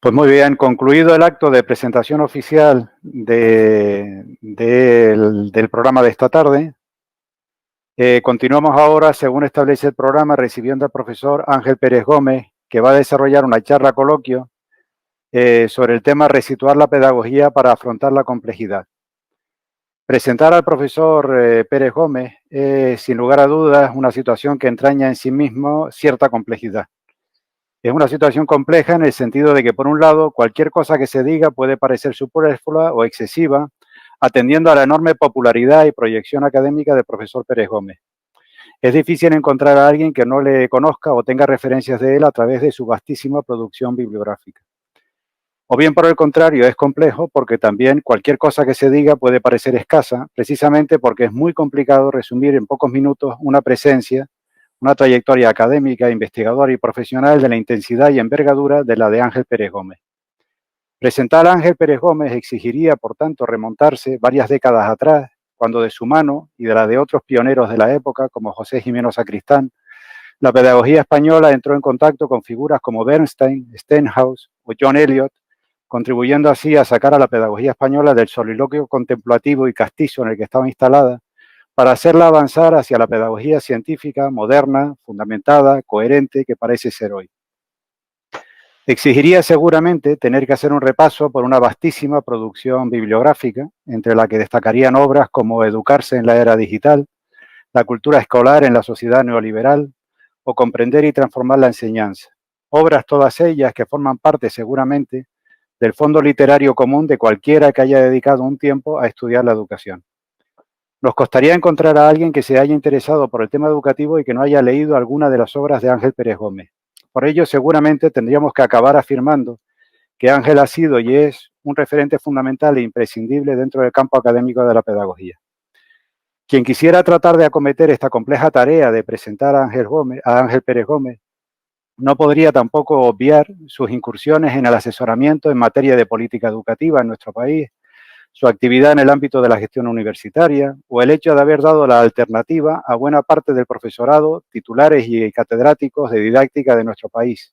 Pues muy bien, concluido el acto de presentación oficial del programa de esta tarde, continuamos ahora, según establece el programa, recibiendo al profesor Ángel Pérez Gómez, que va a desarrollar una charla coloquio sobre el tema resituar la pedagogía para afrontar la complejidad. Presentar al profesor Pérez Gómez es, sin lugar a dudas, una situación que entraña en sí mismo cierta complejidad. Es una situación compleja en el sentido de que, por un lado, cualquier cosa que se diga puede parecer superflua o excesiva, atendiendo a la enorme popularidad y proyección académica del profesor Pérez Gómez. Es difícil encontrar a alguien que no le conozca o tenga referencias de él a través de su vastísima producción bibliográfica. O bien, por el contrario, es complejo porque también cualquier cosa que se diga puede parecer escasa, precisamente porque es muy complicado resumir en pocos minutos una presencia, una trayectoria académica, investigadora y profesional de la intensidad y envergadura de la de Ángel Pérez Gómez. Presentar a Ángel Pérez Gómez exigiría, por tanto, remontarse varias décadas atrás, cuando de su mano y de la de otros pioneros de la época, como José Gimeno Sacristán, la pedagogía española entró en contacto con figuras como Bernstein, Stenhouse o John Eliot, contribuyendo así a sacar a la pedagogía española del soliloquio contemplativo y castizo en el que estaba instalada, para hacerla avanzar hacia la pedagogía científica, moderna, fundamentada, coherente, que parece ser hoy. Exigiría seguramente tener que hacer un repaso por una vastísima producción bibliográfica, entre la que destacarían obras como Educarse en la era digital, La cultura escolar en la sociedad neoliberal o Comprender y transformar la enseñanza. Obras todas ellas que forman parte seguramente del fondo literario común de cualquiera que haya dedicado un tiempo a estudiar la educación. Nos costaría encontrar a alguien que se haya interesado por el tema educativo y que no haya leído alguna de las obras de Ángel Pérez Gómez. Por ello, seguramente tendríamos que acabar afirmando que Ángel ha sido y es un referente fundamental e imprescindible dentro del campo académico de la pedagogía. Quien quisiera tratar de acometer esta compleja tarea de presentar a Ángel Pérez Gómez, no podría tampoco obviar sus incursiones en el asesoramiento en materia de política educativa en nuestro país, su actividad en el ámbito de la gestión universitaria o el hecho de haber dado la alternativa a buena parte del profesorado, titulares y catedráticos de didáctica de nuestro país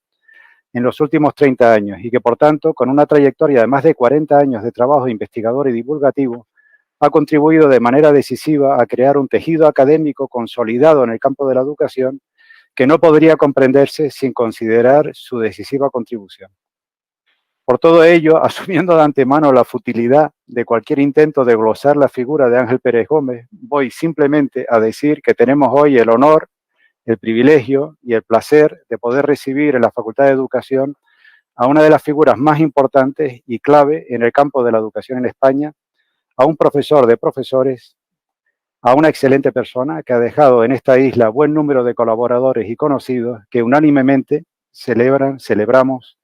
en los últimos 30 años y que, por tanto, con una trayectoria de más de 40 años de trabajo investigador y divulgativo, ha contribuido de manera decisiva a crear un tejido académico consolidado en el campo de la educación que no podría comprenderse sin considerar su decisiva contribución. Por todo ello, asumiendo de antemano la futilidad de cualquier intento de glosar la figura de Ángel Pérez Gómez, voy simplemente a decir que tenemos hoy el honor, el privilegio y el placer de poder recibir en la Facultad de Educación a una de las figuras más importantes y clave en el campo de la educación en España, a un profesor de profesores, a una excelente persona que ha dejado en esta isla buen número de colaboradores y conocidos que unánimemente celebramos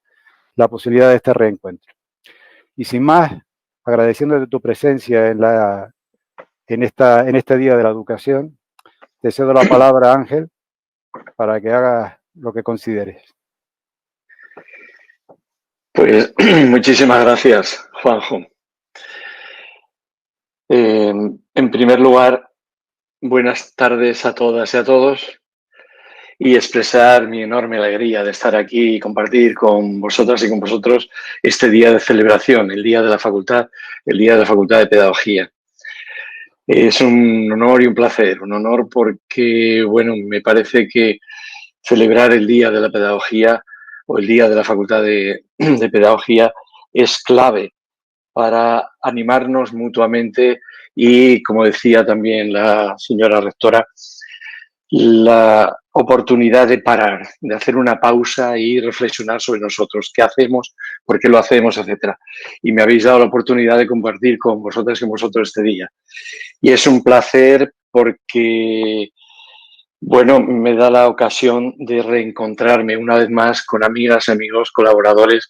la posibilidad de este reencuentro. Y sin más, agradeciéndote tu presencia en este Día de la Educación, te cedo la palabra, Ángel, para que hagas lo que consideres. Pues muchísimas gracias, Juanjo. En primer lugar, buenas tardes a todas y a todos y expresar mi enorme alegría de estar aquí y compartir con vosotras y con vosotros este día de celebración, el Día de la Facultad, el Día de la Facultad de Pedagogía. Es un honor y un placer, un honor porque, bueno, me parece que celebrar el Día de la Pedagogía o el Día de la Facultad de Pedagogía es clave para animarnos mutuamente y, como decía también la señora rectora, la oportunidad de parar, de hacer una pausa y reflexionar sobre nosotros, qué hacemos, por qué lo hacemos, etcétera. Y me habéis dado la oportunidad de compartir con vosotras y con vosotros este día. Y es un placer porque, bueno, me da la ocasión de reencontrarme una vez más con amigas, amigos, colaboradores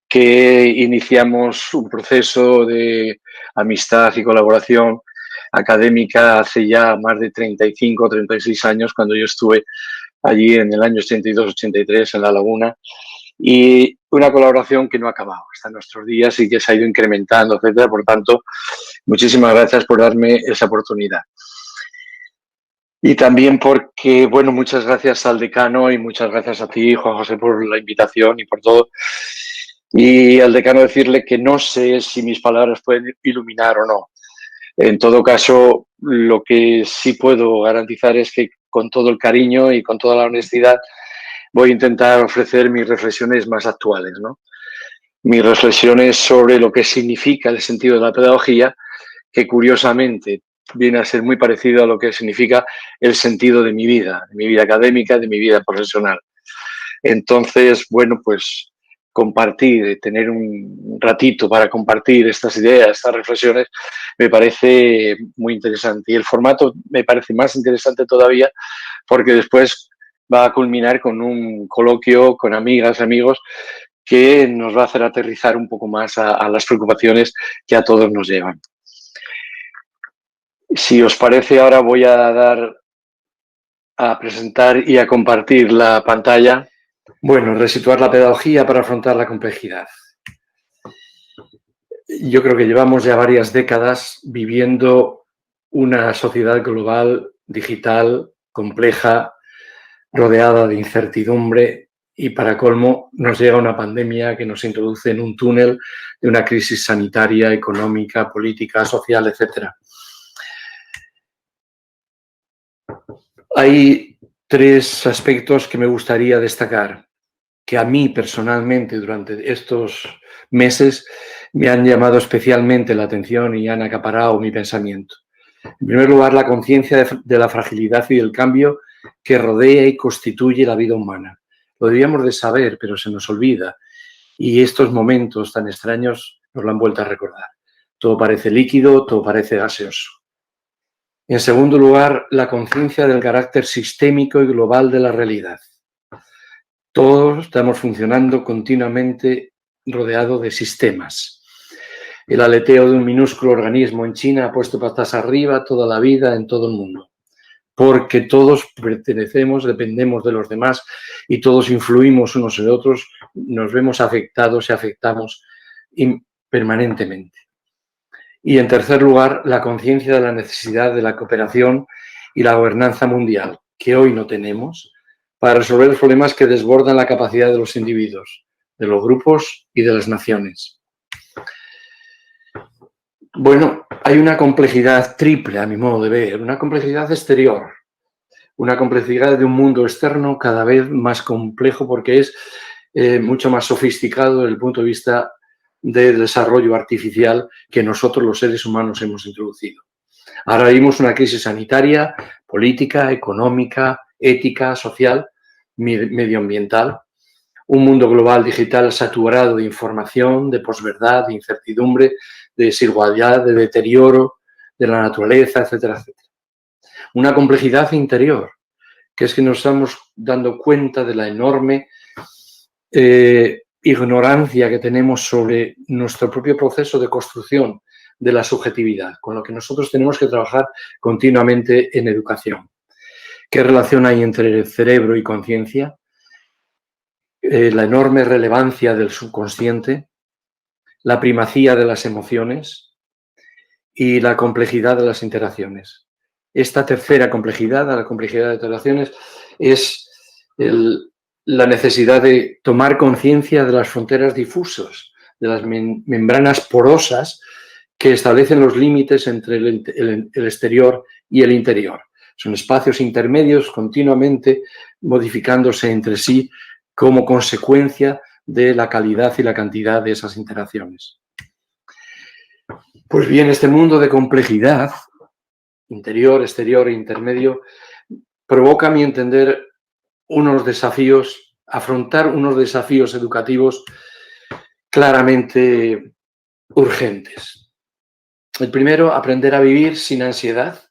que iniciamos un proceso de amistad y colaboración académica hace ya más de 35 o 36 años, cuando yo estuve allí en el año 82-83 en La Laguna, y una colaboración que no ha acabado hasta nuestros días y que se ha ido incrementando, etcétera. Por tanto, muchísimas gracias por darme esa oportunidad. Y también porque, bueno, muchas gracias al decano y muchas gracias a ti, Juan José, por la invitación y por todo. y al decano decirle que no sé si mis palabras pueden iluminar o no. En todo caso, lo que sí puedo garantizar es que con todo el cariño y con toda la honestidad voy a intentar ofrecer mis reflexiones más actuales, ¿no? Mis reflexiones sobre lo que significa el sentido de la pedagogía, que curiosamente viene a ser muy parecido a lo que significa el sentido de mi vida académica, de mi vida profesional. Entonces, bueno, pues compartir, tener un ratito para compartir estas ideas, estas reflexiones, me parece muy interesante. Y el formato me parece más interesante todavía porque después va a culminar con un coloquio con amigas, amigos, que nos va a hacer aterrizar un poco más a las preocupaciones que a todos nos llevan. Si os parece, ahora voy a presentar y a compartir la pantalla. Bueno, resituar la pedagogía para afrontar la complejidad. Yo creo que llevamos ya varias décadas viviendo una sociedad global, digital, compleja, rodeada de incertidumbre y, para colmo, nos llega una pandemia que nos introduce en un túnel de una crisis sanitaria, económica, política, social, etc. Hay tres aspectos que me gustaría destacar, que a mí personalmente durante estos meses me han llamado especialmente la atención y han acaparado mi pensamiento. En primer lugar, la conciencia de la fragilidad y del cambio que rodea y constituye la vida humana. Lo debíamos de saber, pero se nos olvida. Y estos momentos tan extraños nos lo han vuelto a recordar. Todo parece líquido, todo parece gaseoso. En segundo lugar, la conciencia del carácter sistémico y global de la realidad. Todos estamos funcionando continuamente rodeado de sistemas. El aleteo de un minúsculo organismo en China ha puesto patas arriba toda la vida en todo el mundo, porque todos pertenecemos, dependemos de los demás y todos influimos unos en otros, nos vemos afectados y afectamos permanentemente. Y en tercer lugar, la conciencia de la necesidad de la cooperación y la gobernanza mundial, que hoy no tenemos, para resolver los problemas que desbordan la capacidad de los individuos, de los grupos y de las naciones. Bueno, hay una complejidad triple, a mi modo de ver, una complejidad exterior, una complejidad de un mundo externo cada vez más complejo porque es mucho más sofisticado desde el punto de vista del desarrollo artificial que nosotros los seres humanos hemos introducido. Ahora vivimos una crisis sanitaria, política, económica, ética, social, medioambiental, un mundo global digital saturado de información, de posverdad, de incertidumbre, de desigualdad, de deterioro de la naturaleza, etcétera, etcétera. Una complejidad interior, que es que nos estamos dando cuenta de la enorme ignorancia que tenemos sobre nuestro propio proceso de construcción de la subjetividad, con lo que nosotros tenemos que trabajar continuamente en educación. ¿Qué relación hay entre el cerebro y conciencia? La enorme relevancia del subconsciente, la primacía de las emociones y la complejidad de las interacciones. Esta tercera complejidad, la complejidad de interacciones, es la necesidad de tomar conciencia de las fronteras difusas, de las membranas porosas que establecen los límites entre el exterior y el interior. Son espacios intermedios continuamente modificándose entre sí como consecuencia de la calidad y la cantidad de esas interacciones. Pues bien, este mundo de complejidad, interior, exterior e intermedio, provoca, a mi entender, afrontar unos desafíos educativos claramente urgentes. El primero, aprender a vivir sin ansiedad,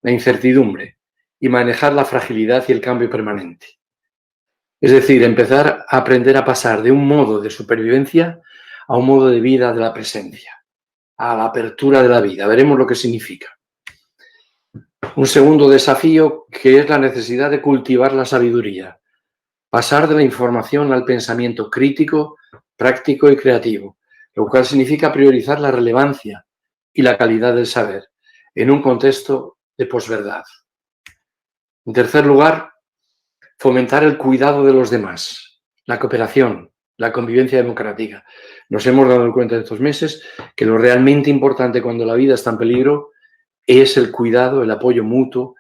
la incertidumbre y manejar la fragilidad y el cambio permanente. Es decir, empezar a aprender a pasar de un modo de supervivencia a un modo de vida de la presencia, a la apertura de la vida. Veremos lo que significa. Un segundo desafío, que es la necesidad de cultivar la sabiduría, pasar de la información al pensamiento crítico, práctico y creativo, lo cual significa priorizar la relevancia y la calidad del saber en un contexto de posverdad. En tercer lugar, fomentar el cuidado de los demás, la cooperación, la convivencia democrática. Nos hemos dado cuenta en estos meses que lo realmente importante cuando la vida está en peligro es el cuidado, el apoyo mutuo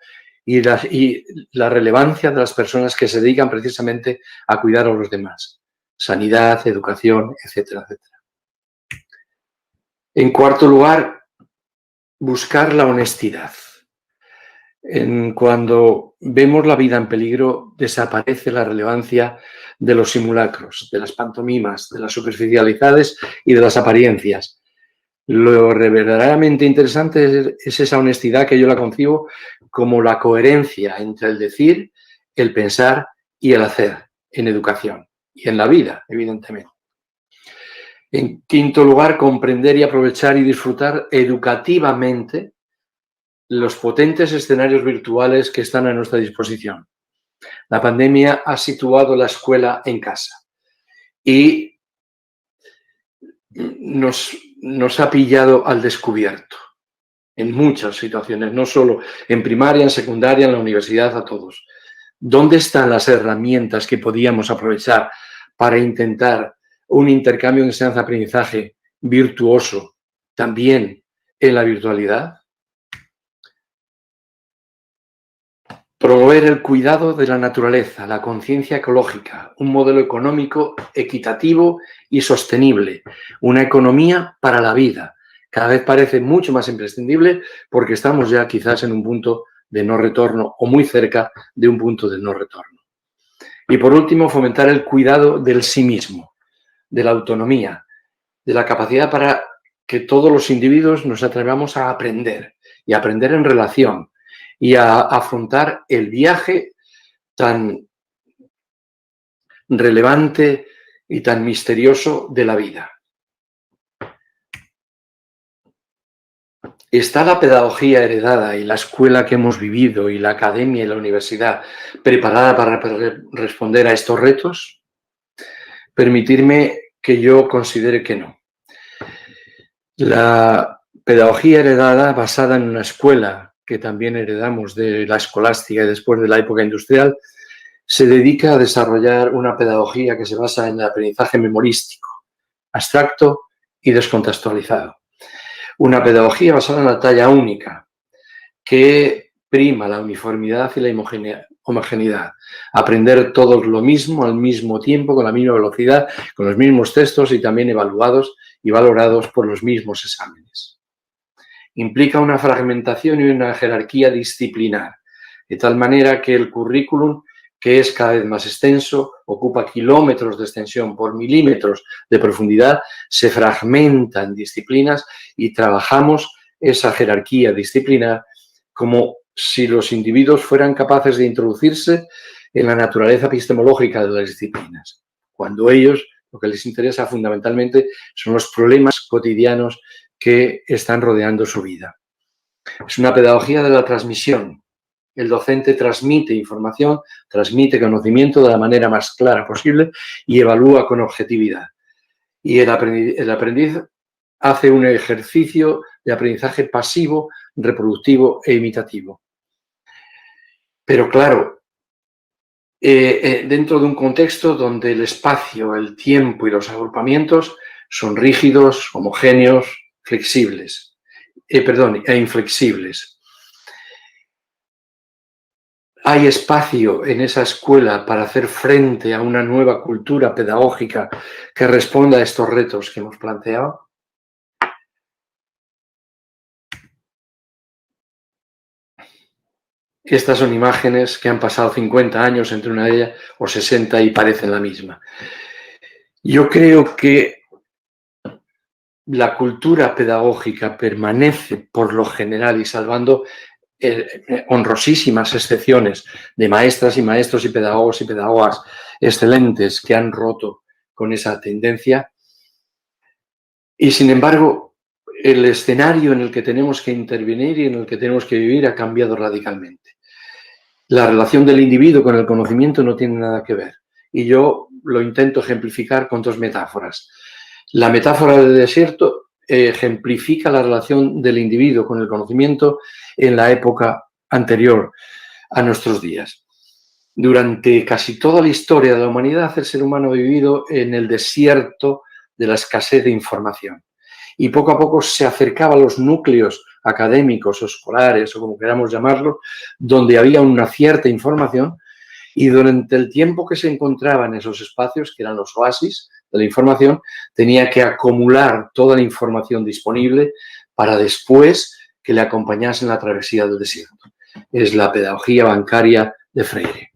y la relevancia de las personas que se dedican precisamente a cuidar a los demás. Sanidad, educación, etcétera, etcétera. En cuarto lugar, buscar la honestidad. Cuando vemos la vida en peligro, desaparece la relevancia de los simulacros, de las pantomimas, de las superficialidades y de las apariencias. Lo verdaderamente interesante es esa honestidad que yo la concibo como la coherencia entre el decir, el pensar y el hacer en educación y en la vida, evidentemente. En quinto lugar, comprender y aprovechar y disfrutar educativamente los potentes escenarios virtuales que están a nuestra disposición. La pandemia ha situado la escuela en casa y nos ha pillado al descubierto en muchas situaciones, no solo en primaria, en secundaria, en la universidad, a todos. ¿Dónde están las herramientas que podíamos aprovechar para intentar un intercambio de enseñanza-aprendizaje virtuoso también en la virtualidad? Promover el cuidado de la naturaleza, la conciencia ecológica, un modelo económico equitativo y sostenible, una economía para la vida. Cada vez parece mucho más imprescindible porque estamos ya quizás en un punto de no retorno o muy cerca de un punto de no retorno. Y por último, fomentar el cuidado del sí mismo, de la autonomía, de la capacidad para que todos los individuos nos atrevamos a aprender y aprender en relación y a afrontar el viaje tan relevante y tan misterioso de la vida. ¿Está la pedagogía heredada y la escuela que hemos vivido y la academia y la universidad preparada para responder a estos retos? Permitirme que yo considere que no. La pedagogía heredada, basada en una escuela que también heredamos de la escolástica y después de la época industrial, se dedica a desarrollar una pedagogía que se basa en el aprendizaje memorístico, abstracto y descontextualizado. Una pedagogía basada en la talla única, que prima la uniformidad y la homogeneidad. Aprender todos lo mismo al mismo tiempo, con la misma velocidad, con los mismos textos y también evaluados y valorados por los mismos exámenes. Implica una fragmentación y una jerarquía disciplinar, de tal manera que el currículum, que es cada vez más extenso, ocupa kilómetros de extensión por milímetros de profundidad, se fragmenta en disciplinas y trabajamos esa jerarquía disciplinar como si los individuos fueran capaces de introducirse en la naturaleza epistemológica de las disciplinas, cuando ellos lo que les interesa fundamentalmente son los problemas cotidianos que están rodeando su vida. Es una pedagogía de la transmisión. El docente transmite información, transmite conocimiento de la manera más clara posible y evalúa con objetividad. Y el aprendiz hace un ejercicio de aprendizaje pasivo, reproductivo e imitativo. Pero claro, dentro de un contexto donde el espacio, el tiempo y los agrupamientos son rígidos, homogéneos, flexibles, e inflexibles. ¿Hay espacio en esa escuela para hacer frente a una nueva cultura pedagógica que responda a estos retos que hemos planteado? Estas son imágenes que han pasado 50 años entre una de ellas o 60 y parecen la misma. Yo creo que la cultura pedagógica permanece por lo general y salvando honrosísimas excepciones de maestras y maestros y pedagogas excelentes que han roto con esa tendencia. Y sin embargo, el escenario en el que tenemos que intervenir y en el que tenemos que vivir ha cambiado radicalmente. La relación del individuo con el conocimiento no tiene nada que ver. Y yo lo intento ejemplificar con dos metáforas. La metáfora del desierto ejemplifica la relación del individuo con el conocimiento en la época anterior a nuestros días. Durante casi toda la historia de la humanidad, el ser humano ha vivido en el desierto de la escasez de información. Y poco a poco se acercaba a los núcleos académicos o escolares, o como queramos llamarlo, donde había una cierta información, y durante el tiempo que se encontraba en esos espacios, que eran los oasis de la información, tenía que acumular toda la información disponible para después que le acompañase en la travesía del desierto. Es la pedagogía bancaria de Freire.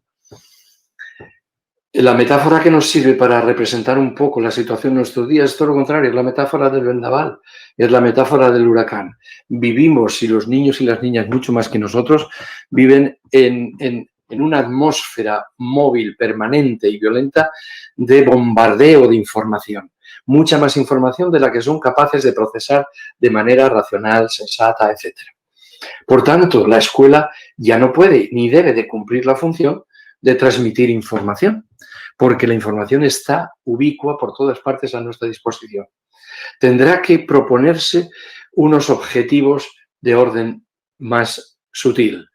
La metáfora que nos sirve para representar un poco la situación de nuestros días es todo lo contrario, es la metáfora del vendaval, es la metáfora del huracán. Vivimos, y los niños y las niñas mucho más que nosotros, viven en una atmósfera móvil, permanente y violenta de bombardeo de información. Mucha más información de la que son capaces de procesar de manera racional, sensata, etc. Por tanto, la escuela ya no puede ni debe de cumplir la función de transmitir información, porque la información está ubicua por todas partes a nuestra disposición. Tendrá que proponerse unos objetivos de orden más sutil.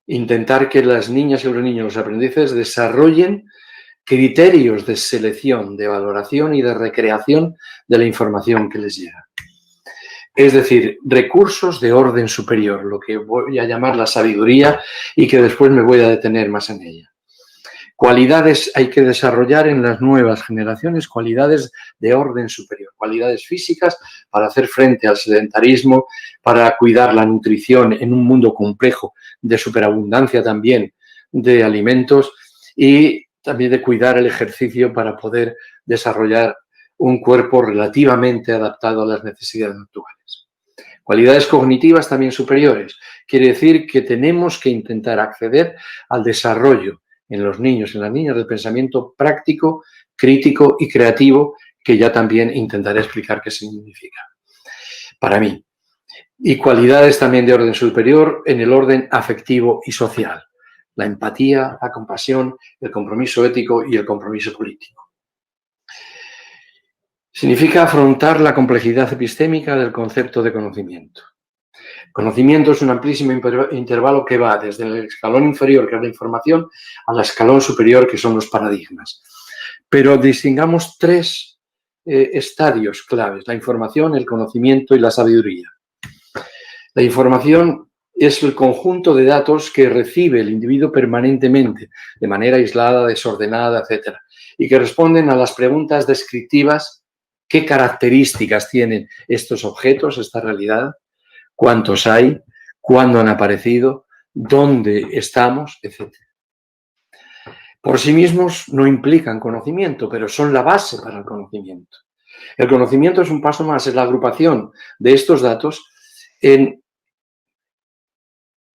Intentar que las niñas y los niños, los aprendices, desarrollen criterios de selección, de valoración y de recreación de la información que les llega. Es decir, recursos de orden superior, lo que voy a llamar la sabiduría y que después me voy a detener más en ella. Cualidades hay que desarrollar en las nuevas generaciones, cualidades de orden superior, cualidades físicas para hacer frente al sedentarismo, para cuidar la nutrición en un mundo complejo de superabundancia también de alimentos y también de cuidar el ejercicio para poder desarrollar un cuerpo relativamente adaptado a las necesidades actuales. Cualidades cognitivas también superiores. Quiere decir que tenemos que intentar acceder al desarrollo en los niños y en las niñas del pensamiento práctico, crítico y creativo, que ya también intentaré explicar qué significa para mí. Y cualidades también de orden superior en el orden afectivo y social. La empatía, la compasión, el compromiso ético y el compromiso político. Significa afrontar la complejidad epistémica del concepto de conocimiento. Conocimiento es un amplísimo intervalo que va desde el escalón inferior, que es la información, al escalón superior, que son los paradigmas. Pero distingamos tres estadios claves: la información, el conocimiento y la sabiduría. La información es el conjunto de datos que recibe el individuo permanentemente, de manera aislada, desordenada, etc. Y que responden a las preguntas descriptivas: ¿qué características tienen estos objetos, esta realidad? ¿Cuántos hay? ¿Cuándo han aparecido? ¿Dónde estamos? Etc. Por sí mismos no implican conocimiento, pero son la base para el conocimiento. El conocimiento es un paso más, es la agrupación de estos datos en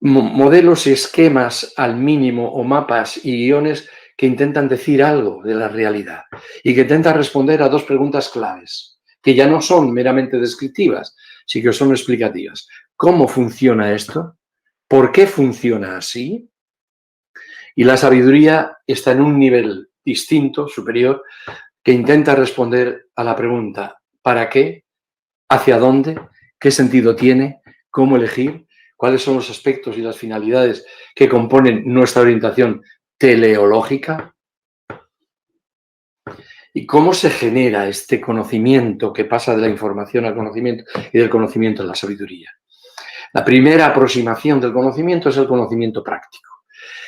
modelos y esquemas al mínimo o mapas y guiones que intentan decir algo de la realidad y que intentan responder a dos preguntas claves, que ya no son meramente descriptivas, sino que son explicativas. ¿Cómo funciona esto? ¿Por qué funciona así? Y la sabiduría está en un nivel distinto, superior, que intenta responder a la pregunta ¿para qué? ¿Hacia dónde? ¿Qué sentido tiene? ¿Cómo elegir? ¿Cuáles son los aspectos y las finalidades que componen nuestra orientación teleológica? ¿Y cómo se genera este conocimiento que pasa de la información al conocimiento y del conocimiento a la sabiduría? La primera aproximación del conocimiento es el conocimiento práctico.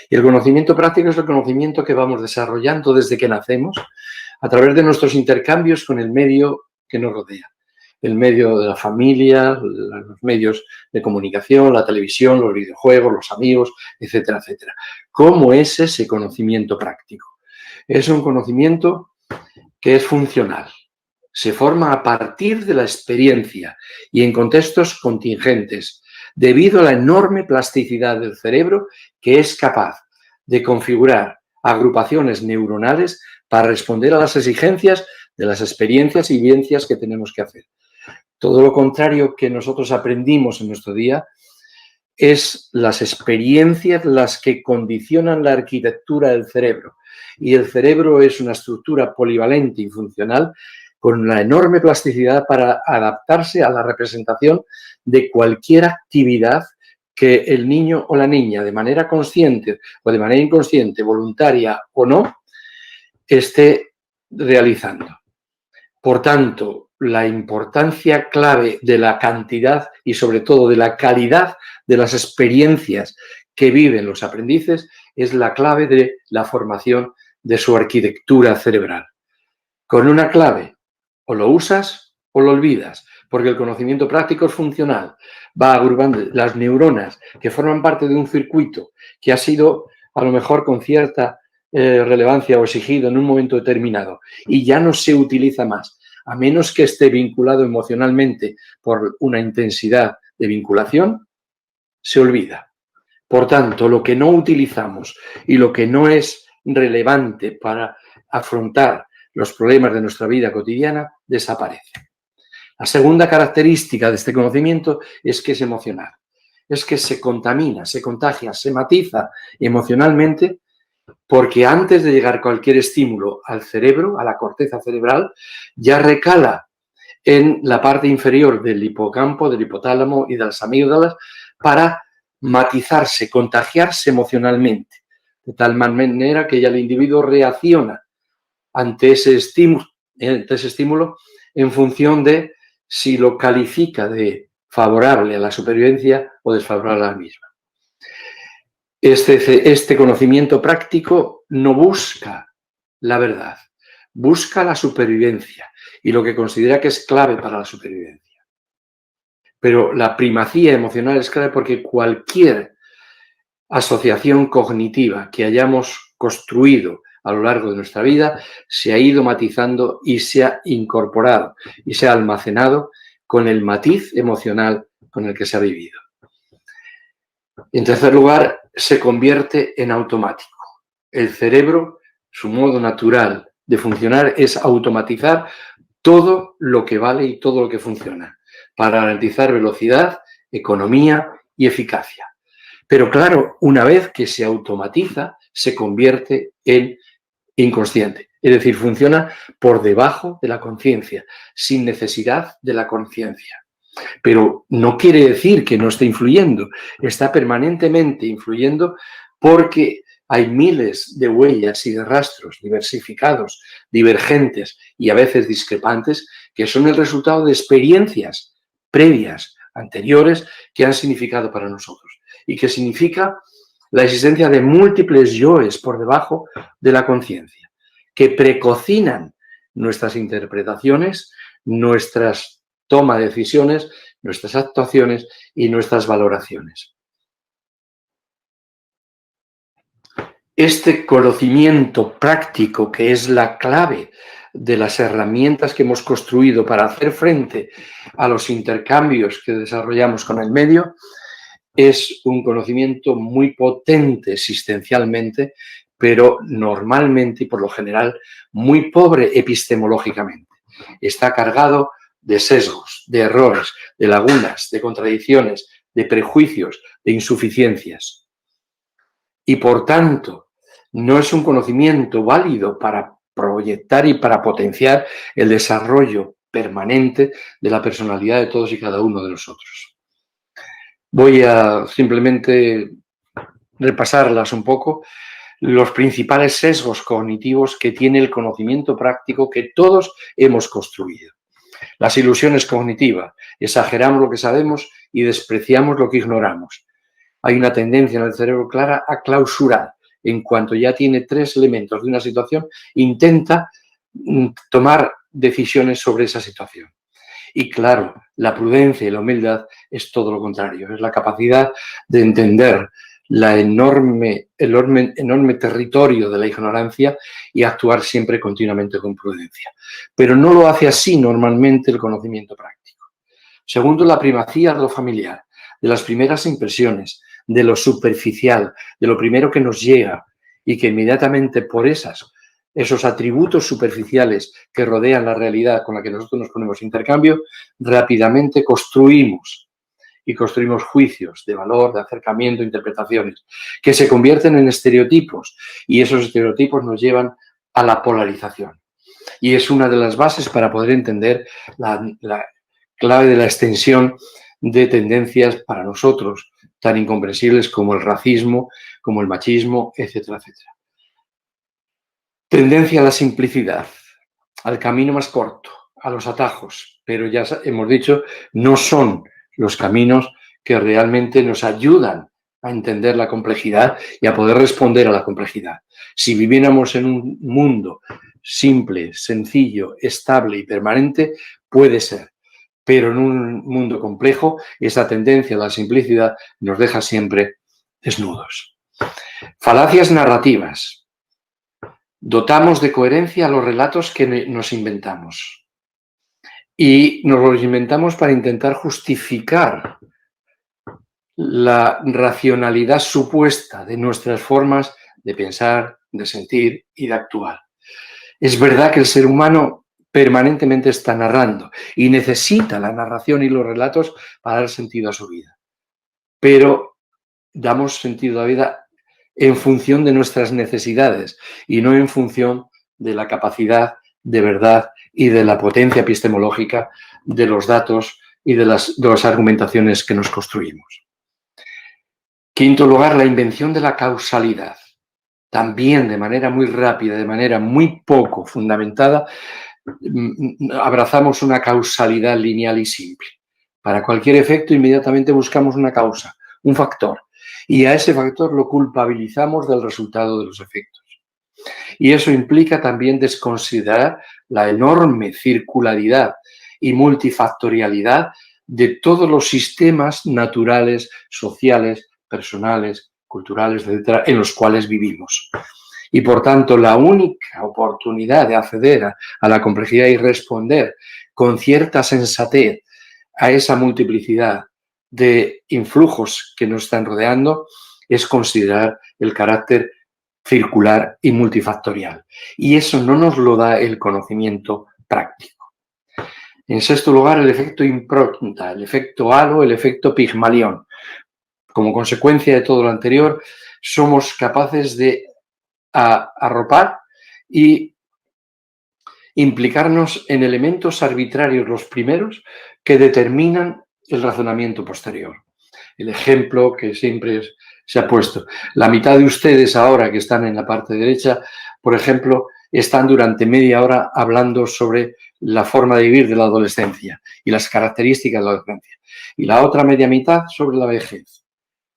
Y el conocimiento práctico es el conocimiento que vamos desarrollando desde que nacemos a través de nuestros intercambios con el medio que nos rodea. El medio de la familia, los medios de comunicación, la televisión, los videojuegos, los amigos, etcétera, etcétera. ¿Cómo es ese conocimiento práctico? Es un conocimiento que es funcional. Se forma a partir de la experiencia y en contextos contingentes, debido a la enorme plasticidad del cerebro que es capaz de configurar agrupaciones neuronales para responder a las exigencias de las experiencias y vivencias que tenemos que hacer. Todo lo contrario que nosotros aprendimos en nuestro día es las experiencias las que condicionan la arquitectura del cerebro. Y el cerebro es una estructura polivalente y funcional con una enorme plasticidad para adaptarse a la representación de cualquier actividad que el niño o la niña, de manera consciente o de manera inconsciente, voluntaria o no, esté realizando. Por tanto, la importancia clave de la cantidad y sobre todo de la calidad de las experiencias que viven los aprendices es la clave de la formación de su arquitectura cerebral. Con una clave, o lo usas o lo olvidas, porque el conocimiento práctico es funcional, va agrupando las neuronas que forman parte de un circuito que ha sido a lo mejor con cierta relevancia o exigido en un momento determinado y ya no se utiliza más, a menos que esté vinculado emocionalmente por una intensidad de vinculación, se olvida. Por tanto, lo que no utilizamos y lo que no es relevante para afrontar los problemas de nuestra vida cotidiana desaparece. La segunda característica de este conocimiento es que es emocional, es que se contamina, se contagia, se matiza emocionalmente, porque antes de llegar cualquier estímulo al cerebro, a la corteza cerebral, ya recala en la parte inferior del hipocampo, del hipotálamo y de las amígdalas para matizarse, contagiarse emocionalmente, de tal manera que ya el individuo reacciona ante ese estímulo en función de si lo califica de favorable a la supervivencia o desfavorable a la misma. Este conocimiento práctico no busca la verdad, busca la supervivencia y lo que considera que es clave para la supervivencia. Pero la primacía emocional es clave porque cualquier asociación cognitiva que hayamos construido a lo largo de nuestra vida se ha ido matizando y se ha incorporado y se ha almacenado con el matiz emocional con el que se ha vivido. En tercer lugar, se convierte en automático. El cerebro, su modo natural de funcionar es automatizar todo lo que vale y todo lo que funciona para garantizar velocidad, economía y eficacia. Pero claro, una vez que se automatiza, se convierte en inconsciente. Es decir, funciona por debajo de la conciencia, sin necesidad de la conciencia. Pero no quiere decir que no esté influyendo, está permanentemente influyendo porque hay miles de huellas y de rastros diversificados, divergentes y a veces discrepantes que son el resultado de experiencias previas, anteriores, que han significado para nosotros y que significa la existencia de múltiples yoes por debajo de la conciencia, que precocinan nuestras interpretaciones, nuestras toma de decisiones, nuestras actuaciones y nuestras valoraciones. Este conocimiento práctico, que es la clave de las herramientas que hemos construido para hacer frente a los intercambios que desarrollamos con el medio, es un conocimiento muy potente existencialmente, pero normalmente y por lo general muy pobre epistemológicamente. Está cargado de sesgos, de errores, de lagunas, de contradicciones, de prejuicios, de insuficiencias. Y por tanto, no es un conocimiento válido para proyectar y para potenciar el desarrollo permanente de la personalidad de todos y cada uno de nosotros. Voy a simplemente repasarlas un poco. Los principales sesgos cognitivos que tiene el conocimiento práctico que todos hemos construido. Las ilusiones cognitivas. Exageramos lo que sabemos y despreciamos lo que ignoramos. Hay una tendencia en el cerebro clara a clausurar. En cuanto ya tiene tres elementos de una situación, intenta tomar decisiones sobre esa situación. Y claro, la prudencia y la humildad es todo lo contrario. Es la capacidad de entender el enorme territorio de la ignorancia y actuar siempre continuamente con prudencia. Pero no lo hace así normalmente el conocimiento práctico. Segundo, la primacía de lo familiar, de las primeras impresiones, de lo superficial, de lo primero que nos llega y que inmediatamente por esos atributos superficiales que rodean la realidad con la que nosotros nos ponemos intercambio, rápidamente construimos juicios de valor, de acercamiento, interpretaciones, que se convierten en estereotipos y esos estereotipos nos llevan a la polarización. Y es una de las bases para poder entender la clave de la extensión de tendencias para nosotros tan incomprensibles como el racismo, como el machismo, etcétera, etcétera. Tendencia a la simplicidad, al camino más corto, a los atajos, pero ya hemos dicho, no son los caminos que realmente nos ayudan a entender la complejidad y a poder responder a la complejidad. Si viviéramos en un mundo simple, sencillo, estable y permanente, puede ser, pero en un mundo complejo, esa tendencia a la simplicidad nos deja siempre desnudos. Falacias narrativas. Dotamos de coherencia a los relatos que nos inventamos. Y nos los inventamos para intentar justificar la racionalidad supuesta de nuestras formas de pensar, de sentir y de actuar. Es verdad que el ser humano permanentemente está narrando y necesita la narración y los relatos para dar sentido a su vida. Pero damos sentido a la vida en función de nuestras necesidades y no en función de la capacidad de verdad y de la potencia epistemológica de los datos y de las argumentaciones que nos construimos. Quinto lugar, la invención de la causalidad. También de manera muy rápida, de manera muy poco fundamentada, abrazamos una causalidad lineal y simple. Para cualquier efecto, inmediatamente buscamos una causa, un factor, y a ese factor lo culpabilizamos del resultado de los efectos. Y eso implica también desconsiderar la enorme circularidad y multifactorialidad de todos los sistemas naturales, sociales, personales, culturales, etcétera, en los cuales vivimos. Y por tanto, la única oportunidad de acceder a la complejidad y responder con cierta sensatez a esa multiplicidad de influjos que nos están rodeando es considerar el carácter circular y multifactorial. Y eso no nos lo da el conocimiento práctico. En sexto lugar, el efecto impronta, el efecto halo, el efecto Pigmalión. Como consecuencia de todo lo anterior, somos capaces de arropar y implicarnos en elementos arbitrarios los primeros que determinan el razonamiento posterior. El ejemplo que siempre se ha puesto. La mitad de ustedes ahora que están en la parte derecha, por ejemplo, están durante media hora hablando sobre la forma de vivir de la adolescencia y las características de la adolescencia. Y la otra media mitad sobre la vejez.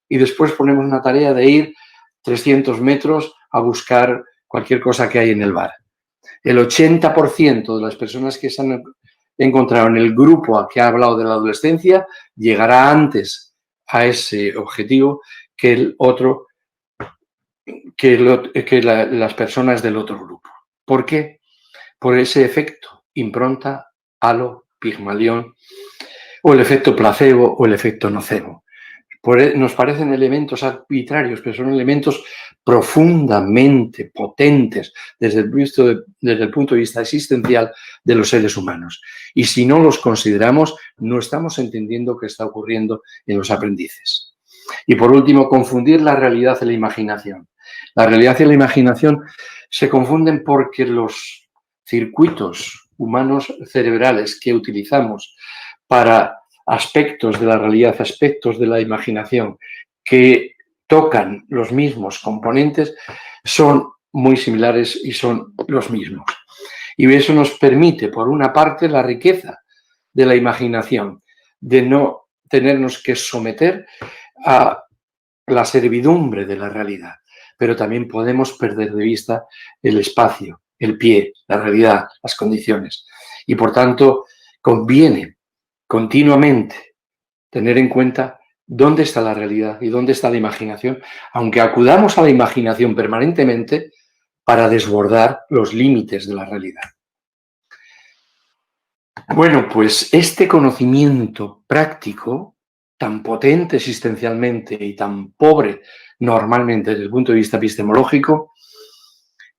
Y después ponemos una tarea de ir 300 metros a buscar cualquier cosa que hay en el bar. El 80% de las personas que se han encontrado en el grupo que ha hablado de la adolescencia llegará antes a ese objetivo que el otro, las personas del otro grupo. ¿Por qué? Por ese efecto impronta, halo, Pigmalión, o el efecto placebo o el efecto nocebo. Nos parecen elementos arbitrarios, pero son elementos profundamente potentes desde el punto de vista existencial de los seres humanos. Y si no los consideramos, no estamos entendiendo qué está ocurriendo en los aprendices. Y por último, confundir la realidad y la imaginación. La realidad y la imaginación se confunden porque los circuitos humanos cerebrales que utilizamos para aspectos de la realidad, aspectos de la imaginación que tocan los mismos componentes son muy similares y son los mismos. Y eso nos permite, por una parte, la riqueza de la imaginación, de no tenernos que someter a la servidumbre de la realidad, pero también podemos perder de vista el espacio, el pie, la realidad, las condiciones. Y por tanto, conviene continuamente tener en cuenta dónde está la realidad y dónde está la imaginación, aunque acudamos a la imaginación permanentemente para desbordar los límites de la realidad. Bueno, pues este conocimiento práctico, tan potente existencialmente y tan pobre normalmente desde el punto de vista epistemológico,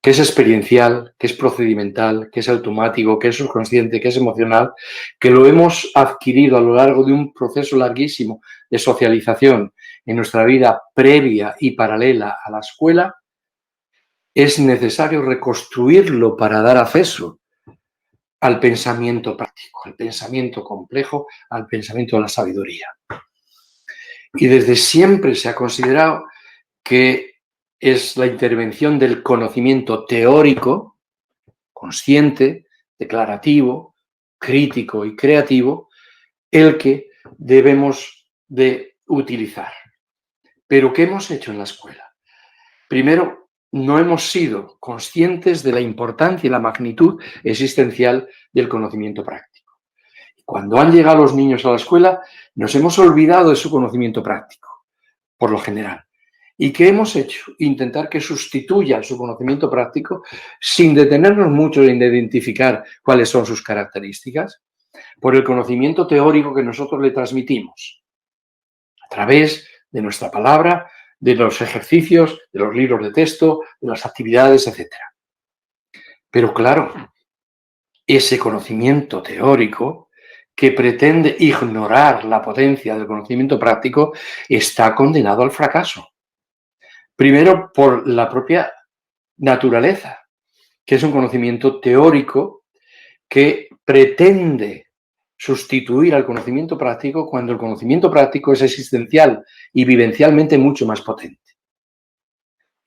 que es experiencial, que es procedimental, que es automático, que es subconsciente, que es emocional, que lo hemos adquirido a lo largo de un proceso larguísimo de socialización en nuestra vida previa y paralela a la escuela, es necesario reconstruirlo para dar acceso al pensamiento práctico, al pensamiento complejo, al pensamiento de la sabiduría. Y desde siempre se ha considerado que es la intervención del conocimiento teórico, consciente, declarativo, crítico y creativo, el que debemos de utilizar. ¿Pero qué hemos hecho en la escuela? Primero, no hemos sido conscientes de la importancia y la magnitud existencial del conocimiento práctico. Cuando han llegado los niños a la escuela, nos hemos olvidado de su conocimiento práctico, por lo general. ¿Y qué hemos hecho? Intentar que sustituyan su conocimiento práctico sin detenernos mucho en identificar cuáles son sus características, por el conocimiento teórico que nosotros le transmitimos a través de nuestra palabra, de los ejercicios, de los libros de texto, de las actividades, etc. Pero claro, ese conocimiento teórico que pretende ignorar la potencia del conocimiento práctico está condenado al fracaso. Primero, por la propia naturaleza, que es un conocimiento teórico que pretende sustituir al conocimiento práctico cuando el conocimiento práctico es existencial y vivencialmente mucho más potente.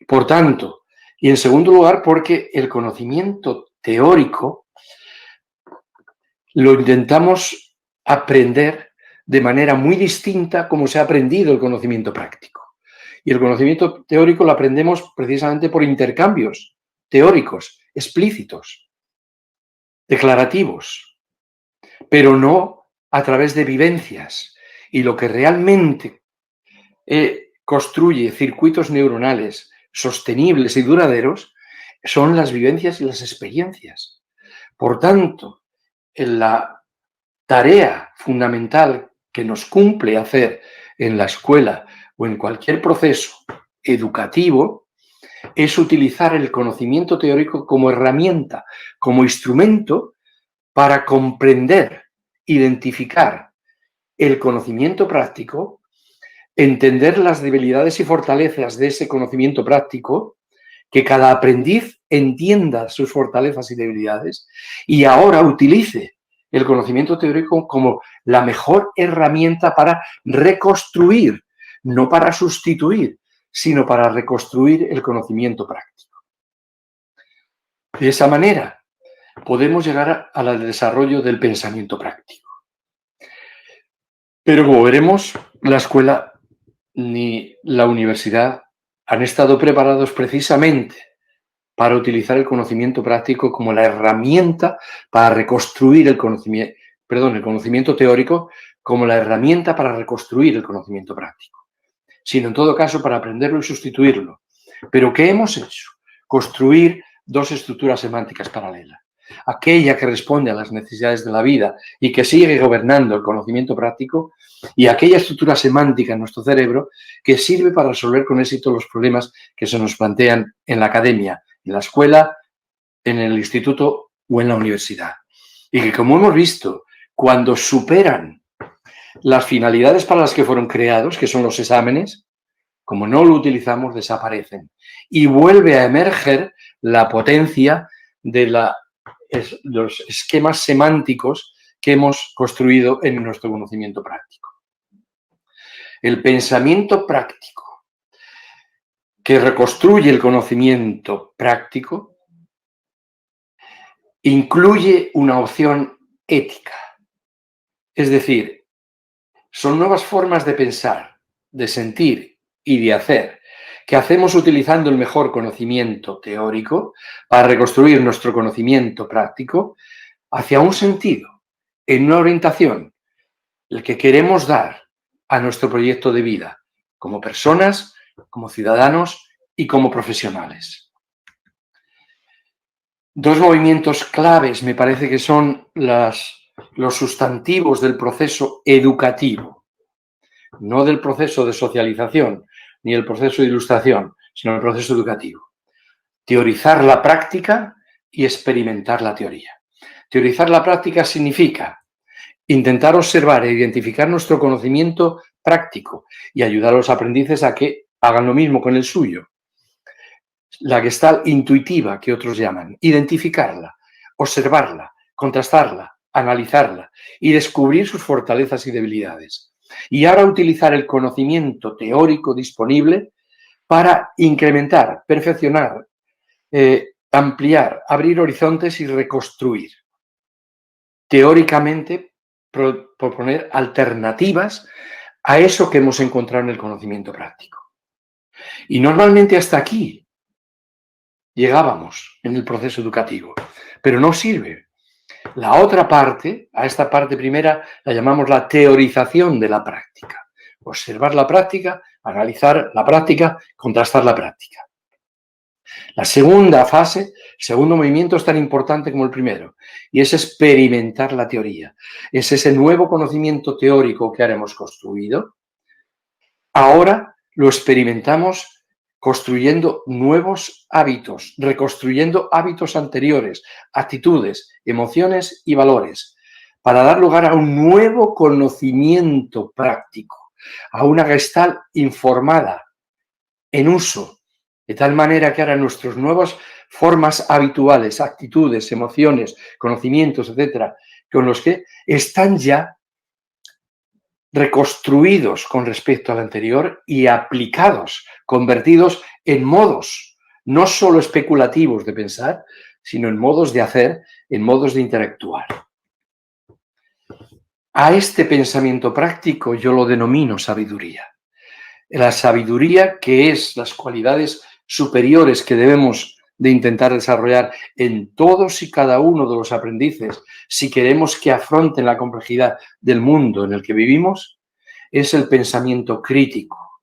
Por tanto, y en segundo lugar, porque el conocimiento teórico lo intentamos aprender de manera muy distinta como se ha aprendido el conocimiento práctico. Y el conocimiento teórico lo aprendemos precisamente por intercambios teóricos, explícitos, declarativos, pero no a través de vivencias. Y lo que realmente construye circuitos neuronales sostenibles y duraderos son las vivencias y las experiencias. Por tanto, la tarea fundamental que nos cumple hacer en la escuela o en cualquier proceso educativo es utilizar el conocimiento teórico como herramienta, como instrumento para comprender, identificar el conocimiento práctico, entender las debilidades y fortalezas de ese conocimiento práctico, que cada aprendiz entienda sus fortalezas y debilidades y ahora utilice el conocimiento teórico como la mejor herramienta para reconstruir, no para sustituir, sino para reconstruir el conocimiento práctico. De esa manera podemos llegar al desarrollo del pensamiento práctico. Pero como veremos, la escuela ni la universidad han estado preparados precisamente para utilizar el conocimiento práctico como la herramienta para reconstruir el conocimiento teórico como la herramienta para reconstruir el conocimiento práctico, sino en todo caso para aprenderlo y sustituirlo. ¿Pero qué hemos hecho? Construir dos estructuras semánticas paralelas. Aquella que responde a las necesidades de la vida y que sigue gobernando el conocimiento práctico, y aquella estructura semántica en nuestro cerebro que sirve para resolver con éxito los problemas que se nos plantean en la academia, en la escuela, en el instituto o en la universidad. Y que, como hemos visto, cuando superan las finalidades para las que fueron creados, que son los exámenes, como no lo utilizamos, desaparecen. Y vuelve a emerger la potencia de los esquemas semánticos que hemos construido en nuestro conocimiento práctico. El pensamiento práctico que reconstruye el conocimiento práctico incluye una opción ética. Es decir, son nuevas formas de pensar, de sentir y de hacer que hacemos utilizando el mejor conocimiento teórico para reconstruir nuestro conocimiento práctico hacia un sentido, en una orientación, el que queremos dar a nuestro proyecto de vida, como personas, como ciudadanos y como profesionales. Dos movimientos claves me parece que son los sustantivos del proceso educativo, no del proceso de socialización ni el proceso de ilustración, sino el proceso educativo. Teorizar la práctica y experimentar la teoría. Teorizar la práctica significa intentar observar e identificar nuestro conocimiento práctico y ayudar a los aprendices a que hagan lo mismo con el suyo. La Gestalt intuitiva, que otros llaman, identificarla, observarla, contrastarla, analizarla y descubrir sus fortalezas y debilidades. Y ahora utilizar el conocimiento teórico disponible para incrementar, perfeccionar, ampliar, abrir horizontes y reconstruir. Teóricamente, proponer alternativas a eso que hemos encontrado en el conocimiento práctico. Y normalmente hasta aquí llegábamos en el proceso educativo, pero no sirve. La otra parte, a esta parte primera, la llamamos la teorización de la práctica. Observar la práctica, analizar la práctica, contrastar la práctica. La segunda fase, el segundo movimiento es tan importante como el primero, y es experimentar la teoría. Es ese nuevo conocimiento teórico que ahora hemos construido. Ahora lo experimentamos construyendo nuevos hábitos, reconstruyendo hábitos anteriores, actitudes, emociones y valores, para dar lugar a un nuevo conocimiento práctico, a una Gestalt informada, en uso, de tal manera que ahora nuestras nuevas formas habituales, actitudes, emociones, conocimientos, etcétera, con los que están ya reconstruidos con respecto al anterior y aplicados, convertidos en modos, no solo especulativos de pensar, sino en modos de hacer, en modos de interactuar. A este pensamiento práctico yo lo denomino sabiduría. La sabiduría, que es las cualidades superiores que debemos de intentar desarrollar en todos y cada uno de los aprendices si queremos que afronten la complejidad del mundo en el que vivimos, es el pensamiento crítico,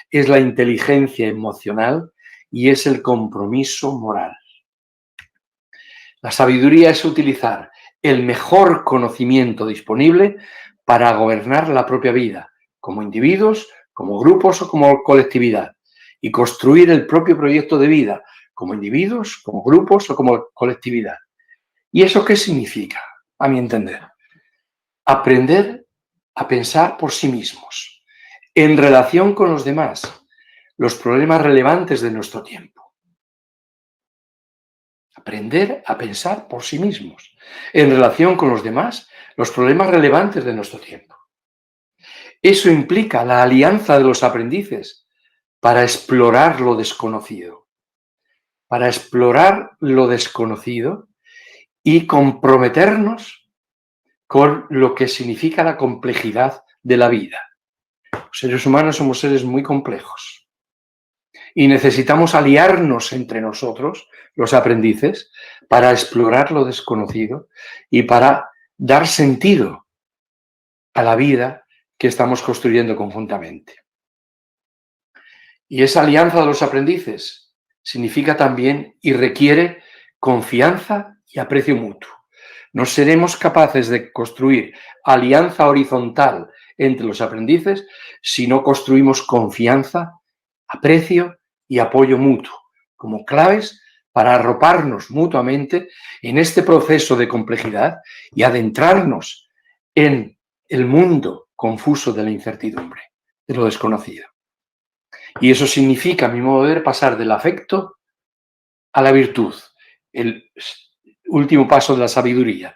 es la inteligencia emocional y es el compromiso moral. La sabiduría es utilizar el mejor conocimiento disponible para gobernar la propia vida, como individuos, como grupos o como colectividad, y construir el propio proyecto de vida, como individuos, como grupos o como colectividad. ¿Y eso qué significa, a mi entender? Aprender a pensar por sí mismos, en relación con los demás, los problemas relevantes de nuestro tiempo. Aprender a pensar por sí mismos, en relación con los demás, los problemas relevantes de nuestro tiempo. Eso implica la alianza de los aprendices para explorar lo desconocido. Para explorar lo desconocido y comprometernos con lo que significa la complejidad de la vida. Los seres humanos somos seres muy complejos y necesitamos aliarnos entre nosotros, los aprendices, para explorar lo desconocido y para dar sentido a la vida que estamos construyendo conjuntamente. Y esa alianza de los aprendices significa también y requiere confianza y aprecio mutuo. No seremos capaces de construir alianza horizontal entre los aprendices si no construimos confianza, aprecio y apoyo mutuo como claves para arroparnos mutuamente en este proceso de complejidad y adentrarnos en el mundo confuso de la incertidumbre, de lo desconocido. Y eso significa, a mi modo de ver, pasar del afecto a la virtud, el último paso de la sabiduría.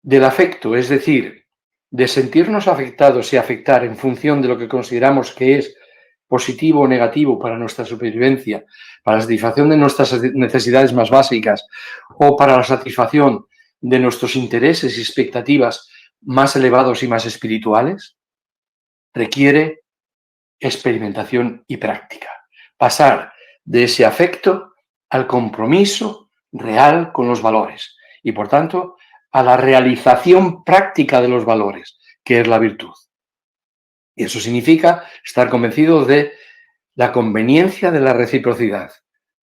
Del afecto, es decir, de sentirnos afectados y afectar en función de lo que consideramos que es positivo o negativo para nuestra supervivencia, para la satisfacción de nuestras necesidades más básicas o para la satisfacción de nuestros intereses y expectativas más elevados y más espirituales, requiere experimentación y práctica. Pasar de ese afecto al compromiso real con los valores y, por tanto, a la realización práctica de los valores, que es la virtud. Y eso significa estar convencidos de la conveniencia de la reciprocidad,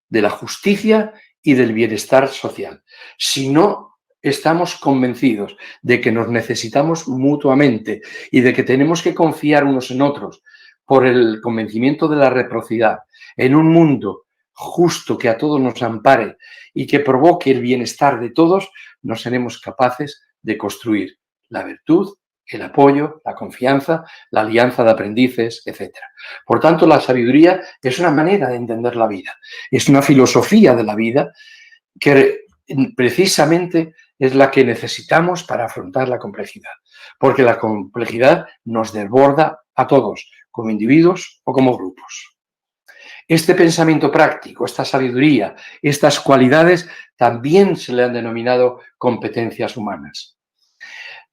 de la justicia y del bienestar social. Si no estamos convencidos de que nos necesitamos mutuamente y de que tenemos que confiar unos en otros por el convencimiento de la reciprocidad en un mundo justo que a todos nos ampare y que provoque el bienestar de todos, no seremos capaces de construir la virtud, el apoyo, la confianza, la alianza de aprendices, etc. Por tanto, la sabiduría es una manera de entender la vida, es una filosofía de la vida que precisamente es la que necesitamos para afrontar la complejidad, porque la complejidad nos desborda a todos, como individuos o como grupos. Este pensamiento práctico, esta sabiduría, estas cualidades también se le han denominado competencias humanas,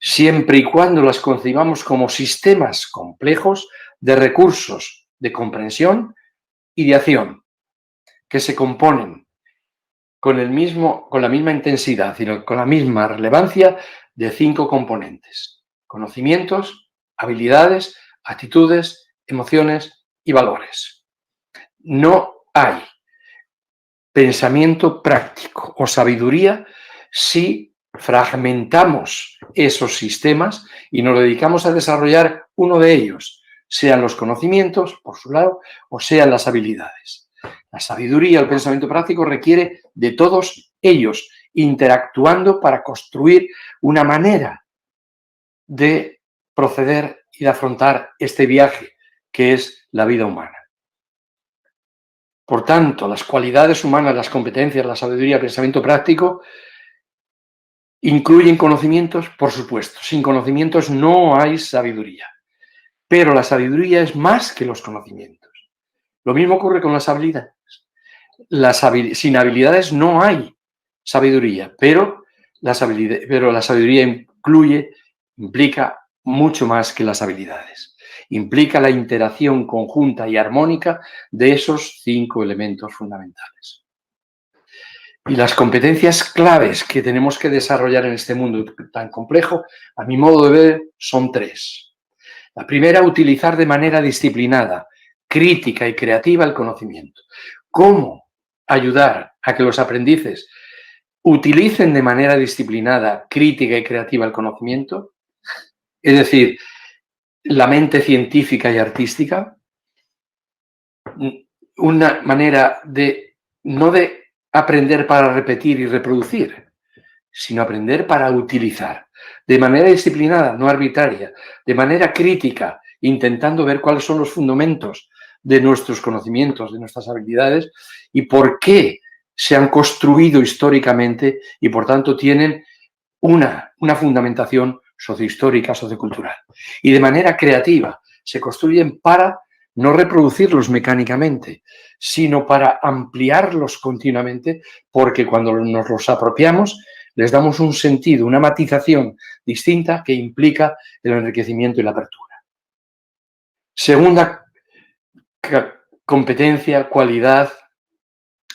siempre y cuando las concibamos como sistemas complejos de recursos de comprensión y de acción, que se componen con la misma intensidad y con la misma relevancia de 5 componentes: conocimientos, habilidades, actitudes, emociones y valores. No hay pensamiento práctico o sabiduría si fragmentamos esos sistemas y nos dedicamos a desarrollar uno de ellos, sean los conocimientos, por su lado, o sean las habilidades. La sabiduría, el pensamiento práctico requiere de todos ellos, interactuando para construir una manera de proceder y de afrontar este viaje que es la vida humana. Por tanto, las cualidades humanas, las competencias, la sabiduría, el pensamiento práctico incluyen conocimientos, por supuesto. Sin conocimientos no hay sabiduría. Pero la sabiduría es más que los conocimientos. Lo mismo ocurre con las habilidades. Sin habilidades no hay sabiduría, pero la sabiduría implica mucho más que las habilidades. Implica la interacción conjunta y armónica de esos 5 elementos fundamentales. Y las competencias claves que tenemos que desarrollar en este mundo tan complejo, a mi modo de ver, son 3. La primera, utilizar de manera disciplinada, crítica y creativa el conocimiento. ¿Cómo ayudar a que los aprendices utilicen de manera disciplinada, crítica y creativa el conocimiento? Es decir, la mente científica y artística, una manera no de aprender para repetir y reproducir, sino aprender para utilizar, de manera disciplinada, no arbitraria, de manera crítica, intentando ver cuáles son los fundamentos de nuestros conocimientos, de nuestras habilidades y por qué se han construido históricamente y por tanto tienen una fundamentación sociohistórica, sociocultural. Y de manera creativa se construyen para no reproducirlos mecánicamente, sino para ampliarlos continuamente, porque cuando nos los apropiamos les damos un sentido, una matización distinta que implica el enriquecimiento y la apertura. Segunda competencia, cualidad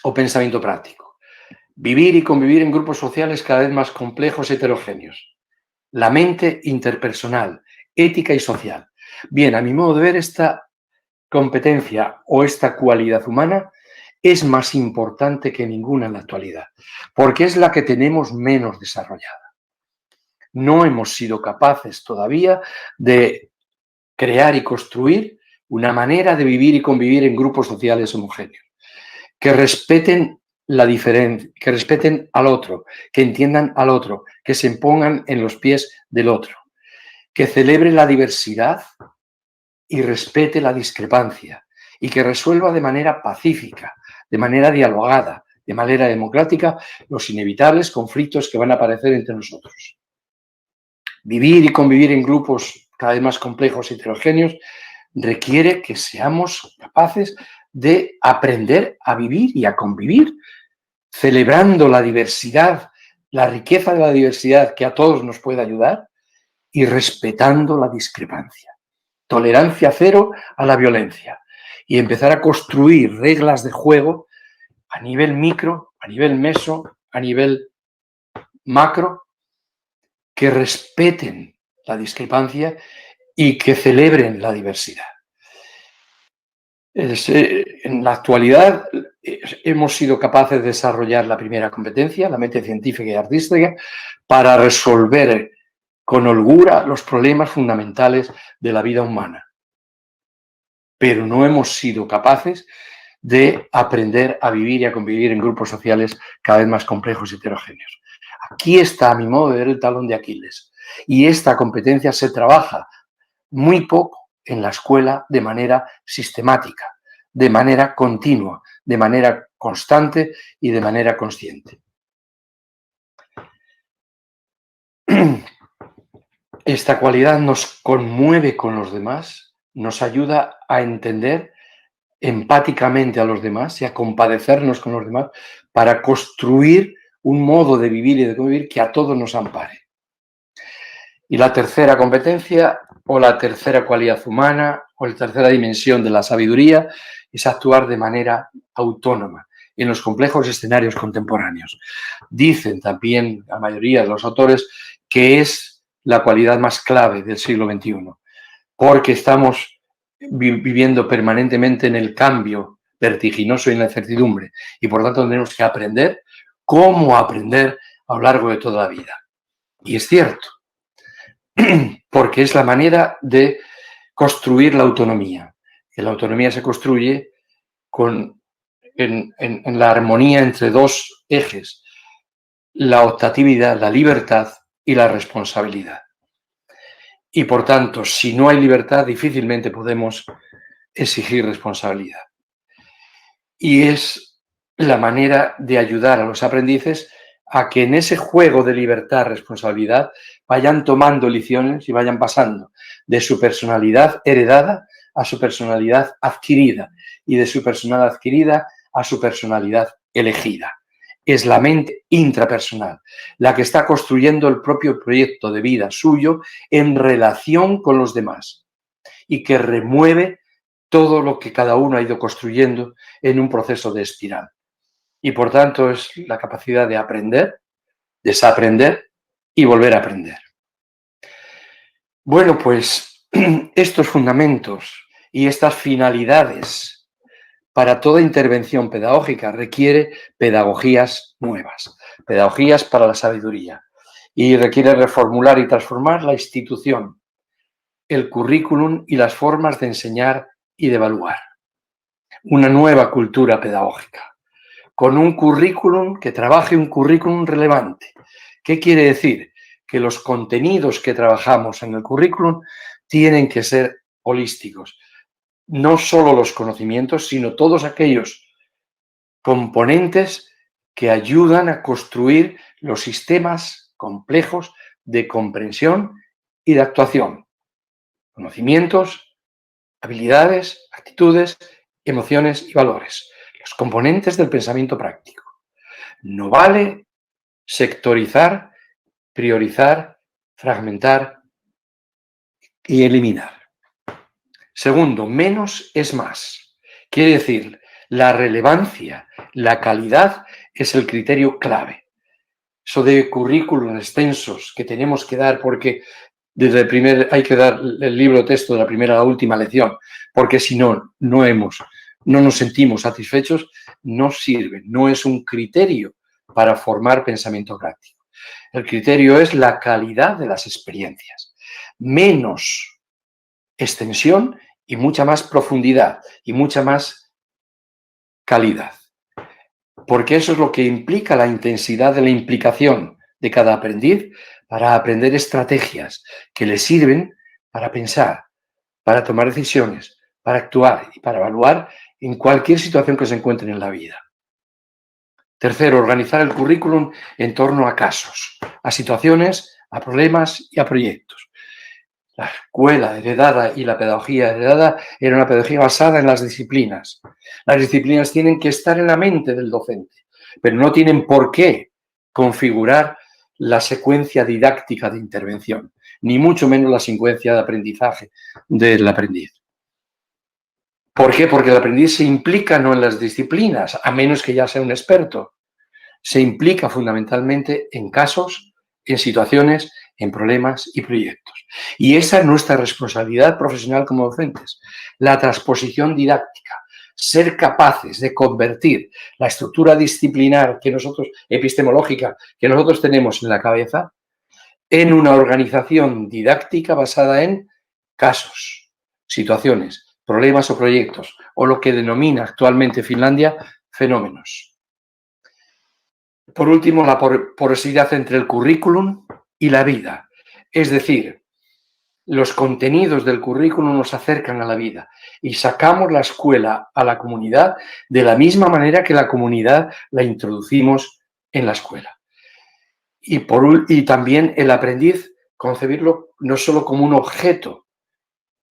o pensamiento práctico. Vivir y convivir en grupos sociales cada vez más complejos y heterogéneos. La mente interpersonal, ética y social. Bien, a mi modo de ver, esta competencia o esta cualidad humana es más importante que ninguna en la actualidad, porque es la que tenemos menos desarrollada. No hemos sido capaces todavía de crear y construir una manera de vivir y convivir en grupos sociales homogéneos, que respeten la diferencia, que respeten al otro, que entiendan al otro, que se pongan en los pies del otro, que celebre la diversidad y respete la discrepancia y que resuelva de manera pacífica, de manera dialogada, de manera democrática los inevitables conflictos que van a aparecer entre nosotros. Vivir y convivir en grupos cada vez más complejos y heterogéneos requiere que seamos capaces de aprender a vivir y a convivir, celebrando la diversidad, la riqueza de la diversidad que a todos nos puede ayudar y respetando la discrepancia. Tolerancia cero a la violencia y empezar a construir reglas de juego a nivel micro, a nivel meso, a nivel macro, que respeten la discrepancia y que celebren la diversidad. En la actualidad hemos sido capaces de desarrollar la primera competencia, la mente científica y artística, para resolver con holgura los problemas fundamentales de la vida humana. Pero no hemos sido capaces de aprender a vivir y a convivir en grupos sociales cada vez más complejos y heterogéneos. Aquí está, a mi modo de ver, el talón de Aquiles. Y esta competencia se trabaja muy poco en la escuela de manera sistemática, de manera continua, de manera constante y de manera consciente. Esta cualidad nos conmueve con los demás, nos ayuda a entender empáticamente a los demás y a compadecernos con los demás para construir un modo de vivir y de convivir que a todos nos ampare. Y la tercera competencia o la tercera cualidad humana o la tercera dimensión de la sabiduría es actuar de manera autónoma en los complejos escenarios contemporáneos. Dicen también la mayoría de los autores que es la cualidad más clave del siglo XXI, porque estamos viviendo permanentemente en el cambio vertiginoso y en la incertidumbre y por tanto tenemos que aprender cómo aprender a lo largo de toda la vida. Y es cierto, porque es la manera de construir la autonomía. Y la autonomía se construye en la armonía entre dos ejes, la optatividad, la libertad y la responsabilidad. Y por tanto, si no hay libertad, difícilmente podemos exigir responsabilidad. Y es la manera de ayudar a los aprendices a que en ese juego de libertad, responsabilidad, vayan tomando lecciones y vayan pasando de su personalidad heredada a su personalidad adquirida y de su personalidad adquirida a su personalidad elegida. Es la mente intrapersonal la que está construyendo el propio proyecto de vida suyo en relación con los demás y que remueve todo lo que cada uno ha ido construyendo en un proceso de espiral. Y por tanto es la capacidad de aprender, desaprender y volver a aprender. Bueno, pues estos fundamentos y estas finalidades para toda intervención pedagógica requiere pedagogías nuevas, pedagogías para la sabiduría, y requiere reformular y transformar la institución, el currículum y las formas de enseñar y de evaluar. Una nueva cultura pedagógica, con un currículum que trabaje un currículum relevante. ¿Qué quiere decir? Que los contenidos que trabajamos en el currículum tienen que ser holísticos. No solo los conocimientos, sino todos aquellos componentes que ayudan a construir los sistemas complejos de comprensión y de actuación. Conocimientos, habilidades, actitudes, emociones y valores. Los componentes del pensamiento práctico. No vale sectorizar, priorizar, fragmentar y eliminar. Segundo, menos es más. Quiere decir, la relevancia, la calidad es el criterio clave. Eso de currículum extensos que tenemos que dar porque desde el primer hay que dar el libro texto de la primera a la última lección, porque si no, no nos sentimos satisfechos, no sirve, no es un criterio para formar pensamiento práctico. El criterio es la calidad de las experiencias, menos extensión y mucha más profundidad y mucha más calidad. Porque eso es lo que implica la intensidad de la implicación de cada aprendiz para aprender estrategias que le sirven para pensar, para tomar decisiones, para actuar y para evaluar en cualquier situación que se encuentren en la vida. Tercero, organizar el currículum en torno a casos, a situaciones, a problemas y a proyectos. La escuela heredada y la pedagogía heredada era una pedagogía basada en las disciplinas. Las disciplinas tienen que estar en la mente del docente, pero no tienen por qué configurar la secuencia didáctica de intervención, ni mucho menos la secuencia de aprendizaje del aprendiz. ¿Por qué? Porque el aprendiz se implica no en las disciplinas, a menos que ya sea un experto. Se implica fundamentalmente en casos, en situaciones, en problemas y proyectos. Y esa es nuestra responsabilidad profesional como docentes, la transposición didáctica, ser capaces de convertir la estructura disciplinar epistemológica que nosotros tenemos en la cabeza en una organización didáctica basada en casos, situaciones, problemas o proyectos, o lo que denomina actualmente Finlandia fenómenos. Por último, la porosidad entre el currículum y la vida. Es decir, los contenidos del currículum nos acercan a la vida y sacamos la escuela a la comunidad de la misma manera que la comunidad la introducimos en la escuela. Y también el aprendiz concebirlo no solo como un objeto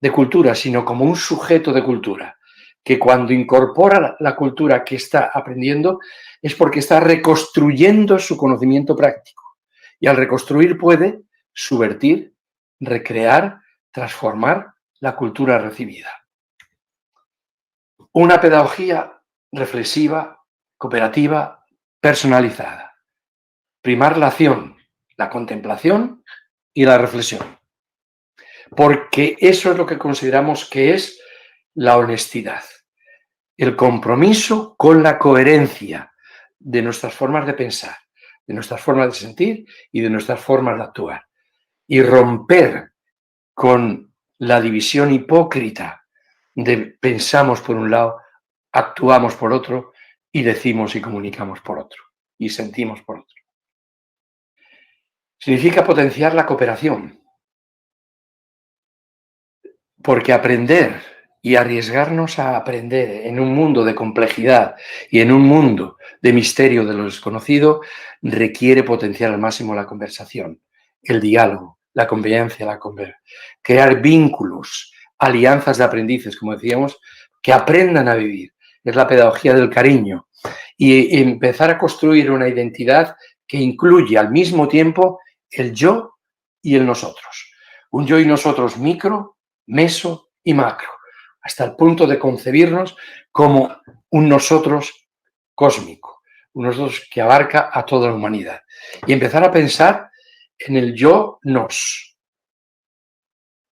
de cultura, sino como un sujeto de cultura, que cuando incorpora la cultura que está aprendiendo es porque está reconstruyendo su conocimiento práctico. Y al reconstruir puede subvertir, recrear, transformar la cultura recibida. Una pedagogía reflexiva, cooperativa, personalizada. Primar la acción, la contemplación y la reflexión. Porque eso es lo que consideramos que es la honestidad. El compromiso con la coherencia de nuestras formas de pensar, de nuestras formas de sentir y de nuestras formas de actuar. Y romper con la división hipócrita de pensamos por un lado, actuamos por otro y decimos y comunicamos por otro y sentimos por otro. Significa potenciar la cooperación, porque aprender y arriesgarnos a aprender en un mundo de complejidad y en un mundo de misterio de lo desconocido requiere potenciar al máximo la conversación, el diálogo, la convivencia, crear vínculos, alianzas de aprendices, como decíamos, que aprendan a vivir. Es la pedagogía del cariño y empezar a construir una identidad que incluye al mismo tiempo el yo y el nosotros. Un yo y nosotros micro, meso y macro, hasta el punto de concebirnos como un nosotros cósmico, un nosotros que abarca a toda la humanidad. Y empezar a pensar en el yo-nos.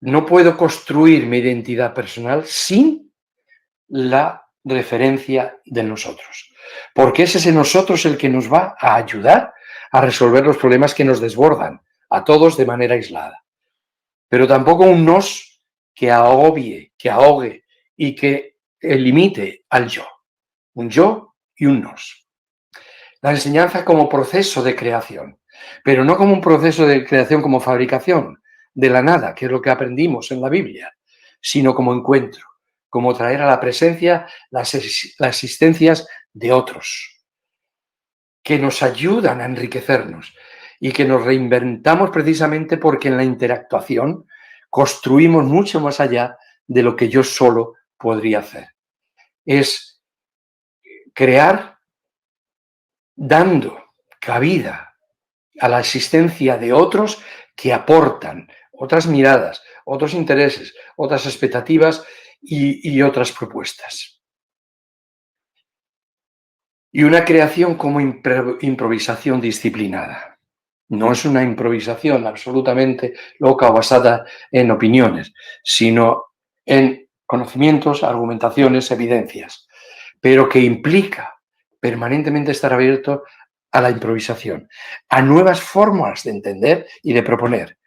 No puedo construir mi identidad personal sin la referencia de nosotros, porque es ese nosotros el que nos va a ayudar a resolver los problemas que nos desbordan a todos de manera aislada. Pero tampoco un nos que agobie, que ahogue y que limite al yo. Un yo y un nos. La enseñanza como proceso de creación, pero no como un proceso de creación como fabricación de la nada, que es lo que aprendimos en la Biblia, sino como encuentro, como traer a la presencia las existencias de otros, que nos ayudan a enriquecernos y que nos reinventamos precisamente porque en la interactuación construimos mucho más allá de lo que yo solo podría hacer. Es crear dando cabida a la existencia de otros que aportan otras miradas, otros intereses, otras expectativas y otras propuestas. Y una creación como improvisación disciplinada. No es una improvisación absolutamente loca o basada en opiniones, sino en conocimientos, argumentaciones, evidencias, pero que implica permanentemente estar abierto a la improvisación, a nuevas formas de entender y de proponer,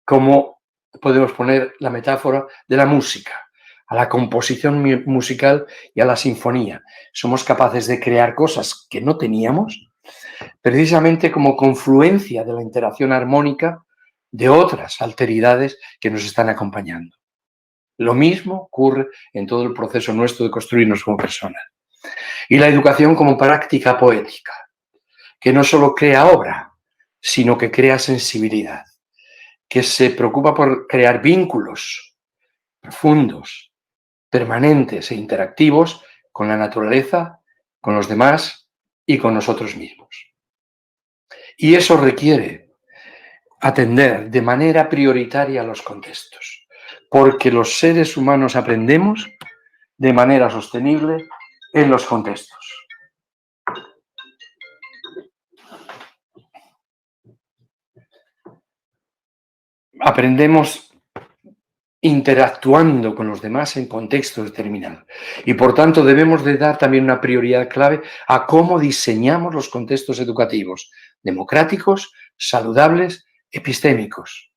como podemos poner la metáfora de la música, a la composición musical y a la sinfonía. Somos capaces de crear cosas que no teníamos, precisamente como confluencia de la interacción armónica de otras alteridades que nos están acompañando. Lo mismo ocurre en todo el proceso nuestro de construirnos como personas. Y la educación como práctica poética, que no solo crea obra, sino que crea sensibilidad, que se preocupa por crear vínculos profundos, permanentes e interactivos con la naturaleza, con los demás y con nosotros mismos. Y eso requiere atender de manera prioritaria los contextos, porque los seres humanos aprendemos de manera sostenible en los contextos. Aprendemos interactuando con los demás en contextos determinados. Y por tanto debemos de dar también una prioridad clave a cómo diseñamos los contextos educativos, democráticos, saludables, epistémicos,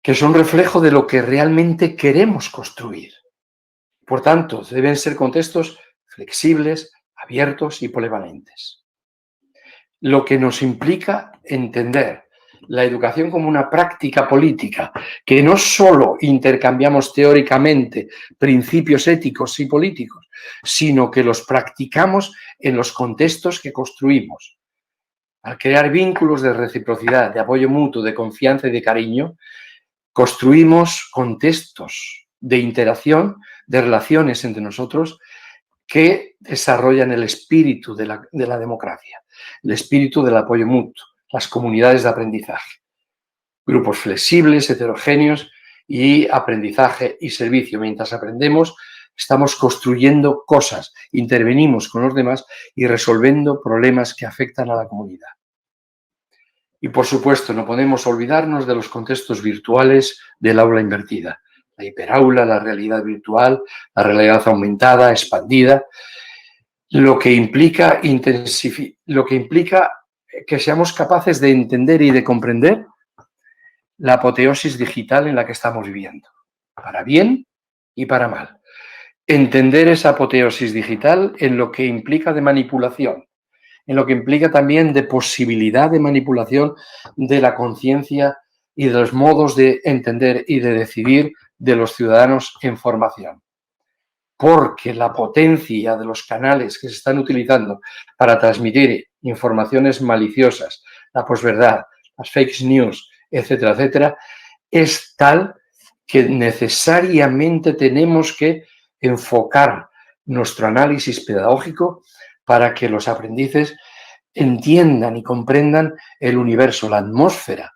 que son reflejo de lo que realmente queremos construir. Por tanto, deben ser contextos flexibles, abiertos y polivalentes. Lo que nos implica entender la educación como una práctica política, que no solo intercambiamos teóricamente principios éticos y políticos, sino que los practicamos en los contextos que construimos. al crear vínculos de reciprocidad, de apoyo mutuo, de confianza y de cariño, construimos contextos de interacción, de relaciones entre nosotros que desarrollan el espíritu de la democracia, el espíritu del apoyo mutuo, las comunidades de aprendizaje, grupos flexibles, heterogéneos y aprendizaje y servicio. Mientras aprendemos, estamos construyendo cosas, intervenimos con los demás y resolviendo problemas que afectan a la comunidad. Y, por supuesto, no podemos olvidarnos de los contextos virtuales del aula invertida. La hiperaula, la realidad virtual, la realidad aumentada, expandida, lo que implica que seamos capaces de entender y de comprender la apoteosis digital en la que estamos viviendo, para bien y para mal. Entender esa apoteosis digital en lo que implica de manipulación, en lo que implica también de posibilidad de manipulación de la conciencia y de los modos de entender y de decidir de los ciudadanos en formación. Porque la potencia de los canales que se están utilizando para transmitir informaciones maliciosas, la posverdad, las fake news, etcétera, etcétera, es tal que necesariamente tenemos que enfocar nuestro análisis pedagógico para que los aprendices entiendan y comprendan el universo, la atmósfera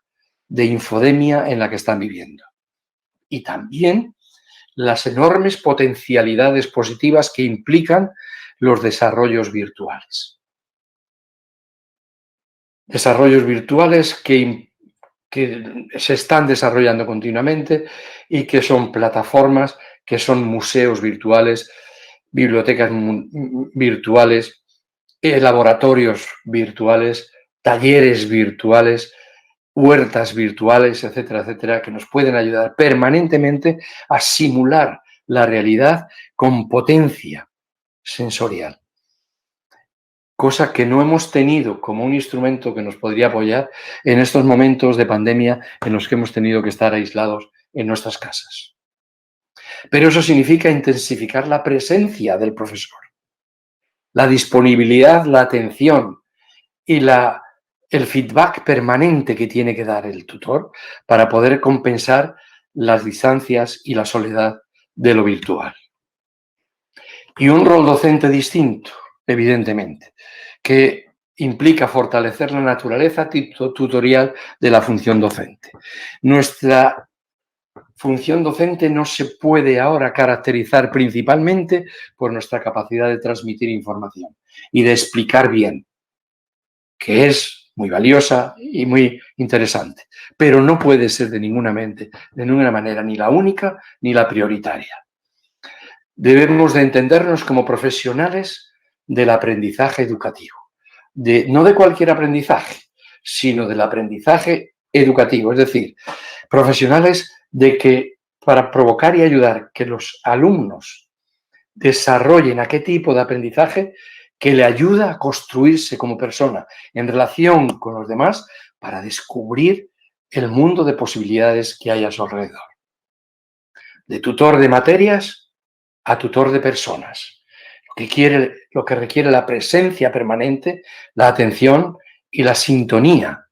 de infodemia en la que están viviendo. Y también las enormes potencialidades positivas que implican los desarrollos virtuales. Desarrollos virtuales que se están desarrollando continuamente y que son plataformas, que son museos virtuales, bibliotecas virtuales, laboratorios virtuales, talleres virtuales, huertas virtuales, etcétera, etcétera, que nos pueden ayudar permanentemente a simular la realidad con potencia sensorial. Cosa que no hemos tenido como un instrumento que nos podría apoyar en estos momentos de pandemia en los que hemos tenido que estar aislados en nuestras casas. Pero eso significa intensificar la presencia del profesor, la disponibilidad, la atención y el feedback permanente que tiene que dar el tutor para poder compensar las distancias y la soledad de lo virtual. Y un rol docente distinto, evidentemente, que implica fortalecer la naturaleza tutorial de la función docente. Nuestra función docente no se puede ahora caracterizar principalmente por nuestra capacidad de transmitir información y de explicar bien, que es muy valiosa y muy interesante, pero no puede ser de ninguna manera ni la única ni la prioritaria. Debemos de entendernos como profesionales del aprendizaje educativo, no de cualquier aprendizaje, sino del aprendizaje educativo, es decir, profesionales de que para provocar y ayudar que los alumnos desarrollen aquel tipo de aprendizaje que le ayuda a construirse como persona en relación con los demás para descubrir el mundo de posibilidades que hay a su alrededor. De tutor de materias a tutor de personas, lo que requiere la presencia permanente, la atención y la sintonía,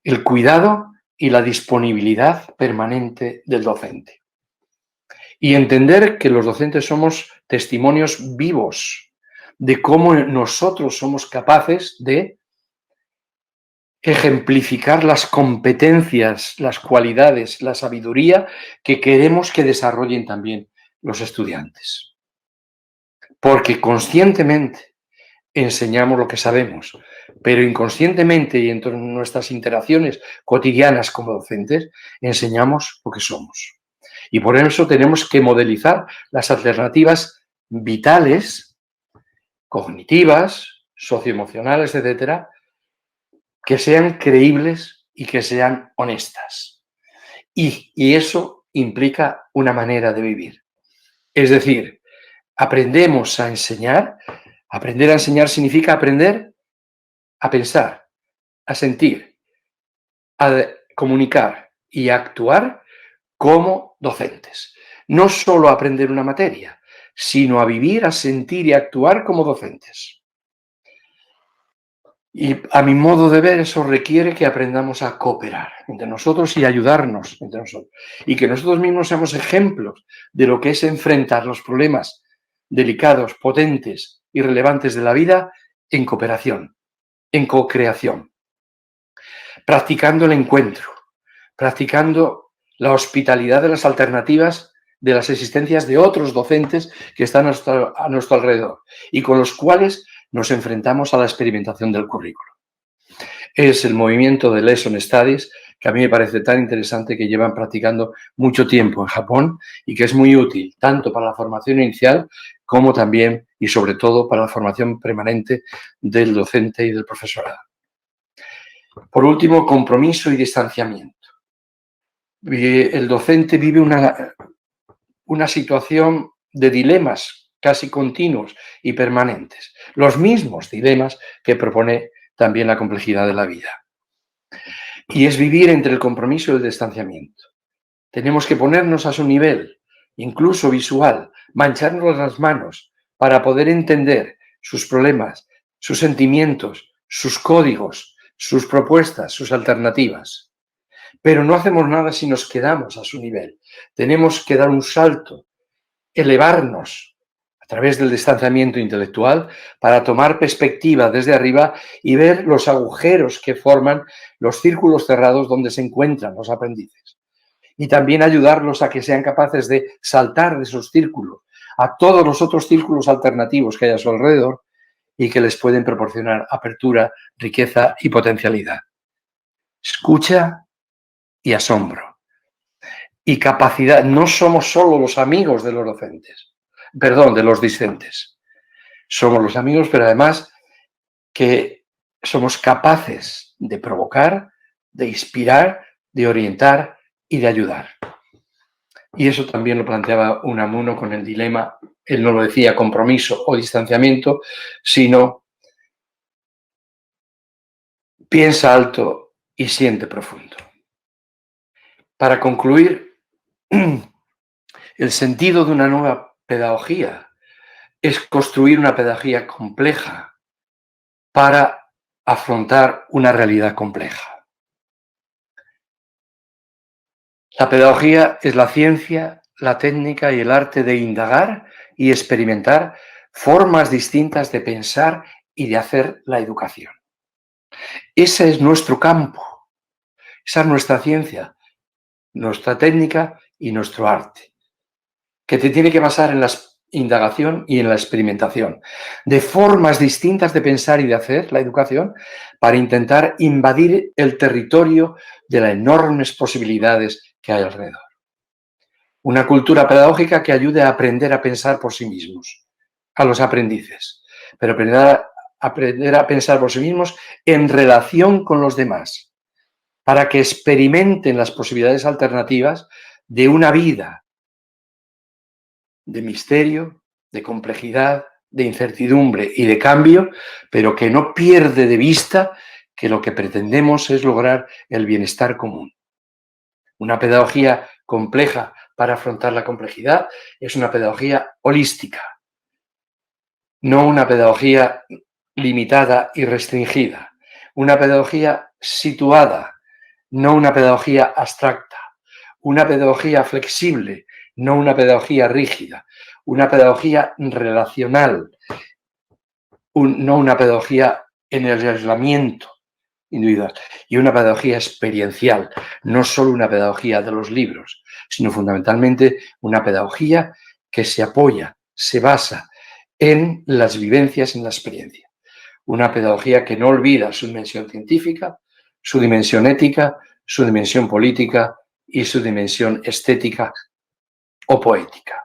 el cuidado y la disponibilidad permanente del docente. Y entender que los docentes somos testimonios vivos de cómo nosotros somos capaces de ejemplificar las competencias, las cualidades, la sabiduría que queremos que desarrollen también los estudiantes. Porque conscientemente enseñamos lo que sabemos, pero inconscientemente y en nuestras interacciones cotidianas como docentes enseñamos lo que somos. Y por eso tenemos que modelizar las alternativas vitales, cognitivas, socioemocionales, etcétera, que sean creíbles y que sean honestas. Y eso implica una manera de vivir. Es decir, aprendemos a enseñar. Aprender a enseñar significa aprender a pensar, a sentir, a comunicar y a actuar como docentes. No solo a aprender una materia, sino a vivir, a sentir y a actuar como docentes. Y a mi modo de ver, eso requiere que aprendamos a cooperar entre nosotros y ayudarnos entre nosotros. Y que nosotros mismos seamos ejemplos de lo que es enfrentar los problemas delicados, potentes y relevantes de la vida en cooperación, en co-creación, practicando el encuentro, practicando la hospitalidad de las alternativas de las existencias de otros docentes que están a nuestro alrededor y con los cuales nos enfrentamos a la experimentación del currículo. Es el movimiento de Lesson Studies que a mí me parece tan interesante, que llevan practicando mucho tiempo en Japón y que es muy útil tanto para la formación inicial como también y sobre todo para la formación permanente del docente y del profesorado. Por último, compromiso y distanciamiento. El docente vive una situación de dilemas casi continuos y permanentes, los mismos dilemas que propone también la complejidad de la vida. Y es vivir entre el compromiso y el distanciamiento. Tenemos que ponernos a su nivel, incluso visual, mancharnos las manos para poder entender sus problemas, sus sentimientos, sus códigos, sus propuestas, sus alternativas. Pero no hacemos nada si nos quedamos a su nivel. Tenemos que dar un salto, elevarnos a través del distanciamiento intelectual para tomar perspectiva desde arriba y ver los agujeros que forman los círculos cerrados donde se encuentran los aprendices. Y también ayudarlos a que sean capaces de saltar de esos círculos a todos los otros círculos alternativos que hay a su alrededor y que les pueden proporcionar apertura, riqueza y potencialidad. Escucha y asombro. Y capacidad. No somos solo los amigos de los docentes, de los discentes. Somos los amigos, pero además que somos capaces de provocar, de inspirar, de orientar y de ayudar. Y eso también lo planteaba Unamuno con el dilema, él no lo decía compromiso o distanciamiento, sino piensa alto y siente profundo. Para concluir, el sentido de una nueva pedagogía es construir una pedagogía compleja para afrontar una realidad compleja. La pedagogía es la ciencia, la técnica y el arte de indagar y experimentar formas distintas de pensar y de hacer la educación. Ese es nuestro campo, esa es nuestra ciencia, nuestra técnica y nuestro arte, que te tiene que basar en la indagación y en la experimentación, de formas distintas de pensar y de hacer la educación para intentar invadir el territorio de las enormes posibilidades que hay alrededor. Una cultura pedagógica que ayude a aprender a pensar por sí mismos, a los aprendices, pero aprender a pensar por sí mismos en relación con los demás, para que experimenten las posibilidades alternativas de una vida de misterio, de complejidad, de incertidumbre y de cambio, pero que no pierde de vista que lo que pretendemos es lograr el bienestar común. Una pedagogía compleja para afrontar la complejidad es una pedagogía holística, no una pedagogía limitada y restringida, una pedagogía situada, no una pedagogía abstracta, una pedagogía flexible, no una pedagogía rígida, una pedagogía relacional, no una pedagogía en el aislamiento individual, y una pedagogía experiencial, no solo una pedagogía de los libros, sino fundamentalmente una pedagogía que se apoya, se basa en las vivencias, en la experiencia. Una pedagogía que no olvida su dimensión científica, su dimensión ética, su dimensión política y su dimensión estética o poética.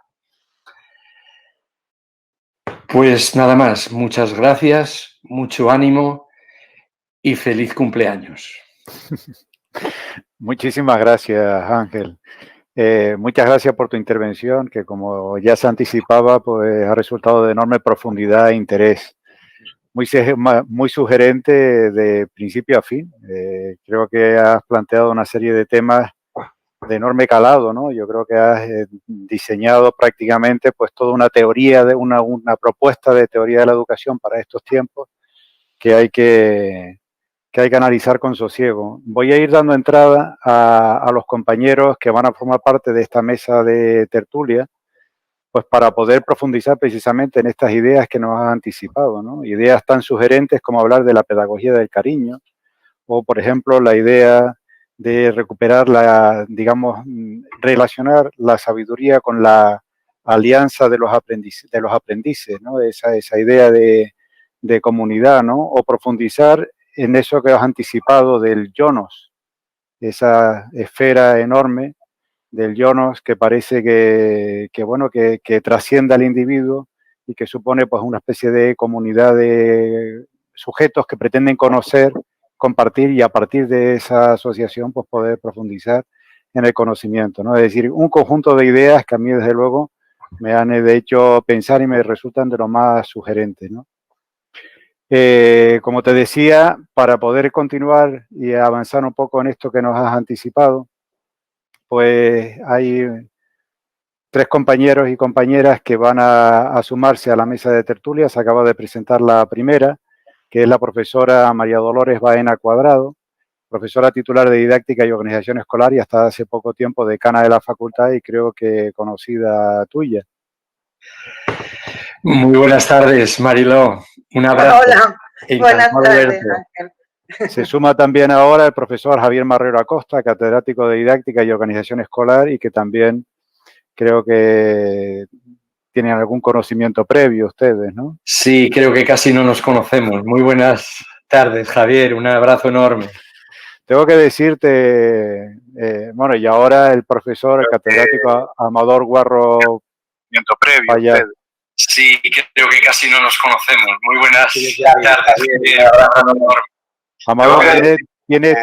Pues nada más, muchas gracias, mucho ánimo y feliz cumpleaños. Muchísimas gracias, Ángel. Muchas gracias por tu intervención, que como ya se anticipaba, pues ha resultado de enorme profundidad e interés. Muy sugerente de principio a fin. Creo que has planteado una serie de temas de enorme calado, ¿no? Yo creo que has diseñado prácticamente pues toda una teoría, una propuesta de teoría de la educación para estos tiempos, que hay que analizar con sosiego. Voy a ir dando entrada a los compañeros que van a formar parte de esta mesa de tertulia, pues para poder profundizar precisamente en estas ideas que nos has anticipado, ¿no? Ideas tan sugerentes como hablar de la pedagogía del cariño, o por ejemplo la idea de recuperar digamos, relacionar la sabiduría con la alianza de los aprendices, ¿no? Esa idea de comunidad, ¿no? O profundizar en eso que has anticipado del yonos, esa esfera enorme del yonos que parece que trasciende al individuo y que supone pues una especie de comunidad de sujetos que pretenden conocer, compartir y a partir de esa asociación pues poder profundizar en el conocimiento, ¿no? Es decir, un conjunto de ideas que a mí desde luego me han de hecho pensar y me resultan de lo más sugerentes, ¿no? Como te decía, para poder continuar y avanzar un poco en esto que nos has anticipado, pues hay 3 compañeros y compañeras que van a sumarse a la mesa de tertulia. Se acaba de presentar la primera, que es la profesora María Dolores Baena Cuadrado, profesora titular de Didáctica y Organización Escolar y hasta hace poco tiempo decana de la facultad y creo que conocida tuya. Muy buenas tardes, Mariló. Un abrazo. Hola, buenas tardes, Ángel. Se suma también ahora el profesor Javier Marrero Acosta, catedrático de Didáctica y Organización Escolar y que también creo que tienen algún conocimiento previo ustedes, ¿no? Sí, creo que casi no nos conocemos. Muy buenas tardes, Javier. Un abrazo enorme. Tengo que decirte, bueno, y ahora el profesor, el catedrático Amador Guarro previo. Sí, creo que casi no nos conocemos. Muy buenas tardes. Un abrazo enorme. Amador, tienes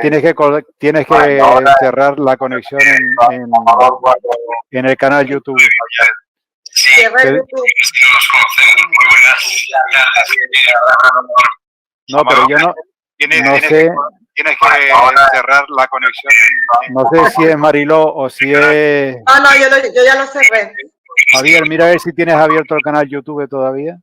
que cerrar la conexión en el canal YouTube. Sí, creo que casi no nos conocemos. Muy buenas tardes. No, pero yo no sé. Tienes que cerrar la conexión. No sé si es Mariló o si es... No, yo ya lo cerré. Javier, mira a ver si tienes abierto el canal YouTube todavía.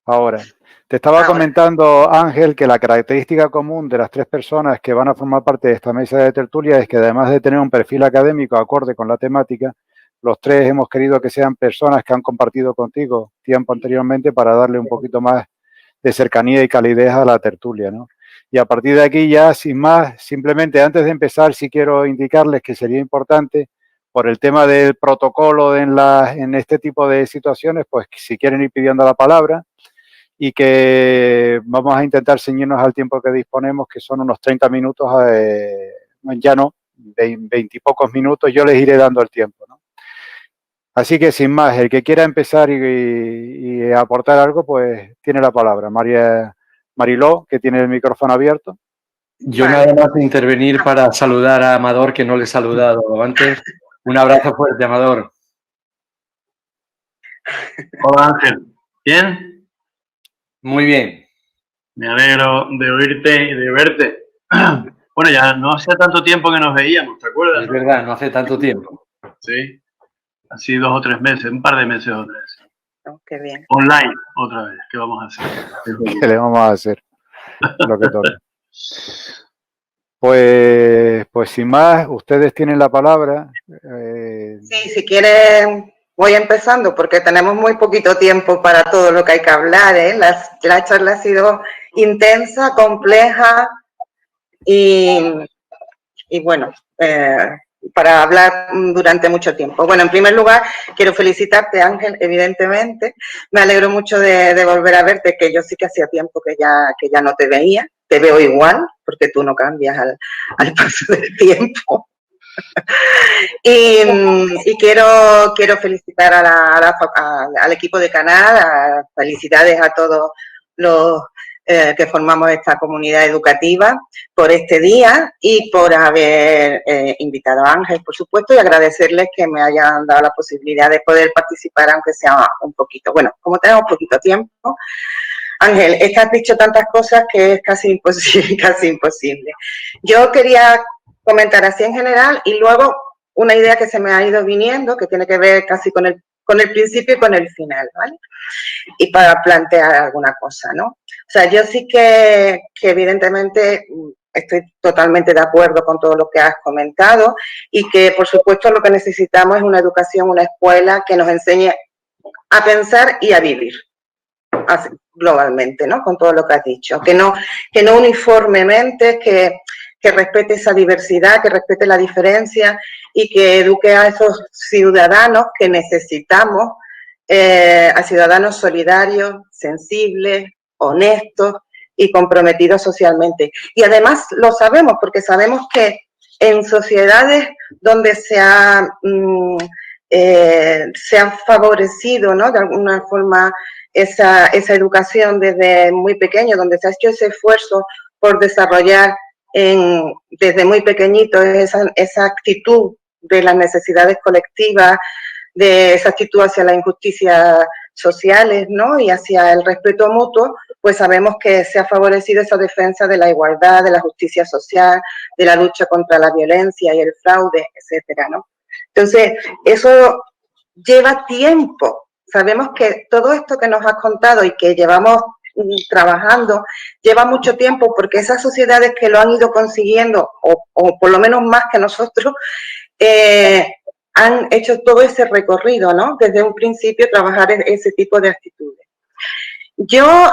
Ahora, te estaba comentando, Ángel, que la característica común de las 3 personas que van a formar parte de esta mesa de tertulia es que además de tener un perfil académico acorde con la temática, los 3 hemos querido que sean personas que han compartido contigo tiempo anteriormente para darle un poquito más de cercanía y calidez a la tertulia, ¿no? Y a partir de aquí ya, sin más, simplemente antes de empezar, sí quiero indicarles que sería importante, por el tema del protocolo en este tipo de situaciones, pues si quieren ir pidiendo la palabra y que vamos a intentar ceñirnos al tiempo que disponemos, que son unos 30 minutos, ya no, 20 y pocos minutos, yo les iré dando el tiempo, ¿no? Así que sin más, el que quiera empezar y aportar algo, pues tiene la palabra. Mariló, que tiene el micrófono abierto. Yo nada más de intervenir para saludar a Amador, que no le he saludado antes. Un abrazo fuerte, Amador. Hola, Ángel. ¿Bien? Muy bien. Me alegro de oírte y de verte. Bueno, ya no hace tanto tiempo que nos veíamos, ¿te acuerdas? Es verdad, no hace tanto tiempo. Sí. Así 2 o 3 meses, un par de meses o 3. Oh, qué bien. Online, otra vez. ¿Qué vamos a hacer? ¿Qué le vamos a hacer? Lo que toca. Pues sin más, ustedes tienen la palabra. Sí, si quieren, voy empezando porque tenemos muy poquito tiempo para todo lo que hay que hablar, ¿eh? La charla ha sido intensa, compleja y bueno, para hablar durante mucho tiempo. Bueno, en primer lugar, quiero felicitarte, Ángel, evidentemente. Me alegro mucho de volver a verte, que yo sí que hacía tiempo que ya no te veía. Te veo igual, porque tú no cambias al paso del tiempo. Y quiero felicitar al equipo de Canal, felicidades a todos los que formamos esta comunidad educativa por este día y por haber invitado a Ángel, por supuesto, y agradecerles que me hayan dado la posibilidad de poder participar, aunque sea un poquito. Bueno, como tenemos poquito tiempo, Ángel, es que has dicho tantas cosas que es casi imposible. Yo quería comentar así en general y luego una idea que se me ha ido viniendo, que tiene que ver casi con el con el principio y con el final, ¿vale? Y para plantear alguna cosa, ¿no? O sea, yo sí que evidentemente estoy totalmente de acuerdo con todo lo que has comentado y que, por supuesto, lo que necesitamos es una educación, una escuela que nos enseñe a pensar y a vivir, así, globalmente, ¿no? Con todo lo que has dicho. Que no uniformemente, que respete esa diversidad, que respete la diferencia y que eduque a esos ciudadanos que necesitamos, a ciudadanos solidarios, sensibles, honestos y comprometidos socialmente. Y además lo sabemos, porque sabemos que en sociedades donde se ha favorecido, ¿no?, de alguna forma esa educación desde muy pequeño, donde se ha hecho ese esfuerzo por desarrollar desde muy pequeñito esa actitud de las necesidades colectivas, de esa actitud hacia las injusticias sociales, ¿no?, y hacia el respeto mutuo, pues sabemos que se ha favorecido esa defensa de la igualdad, de la justicia social, de la lucha contra la violencia y el fraude, etcétera, ¿no? Entonces, eso lleva tiempo. Sabemos que todo esto que nos has contado y que llevamos trabajando lleva mucho tiempo, porque esas sociedades que lo han ido consiguiendo, o por lo menos más que nosotros, han hecho todo ese recorrido, ¿no? Desde un principio trabajar ese tipo de actitudes. Yo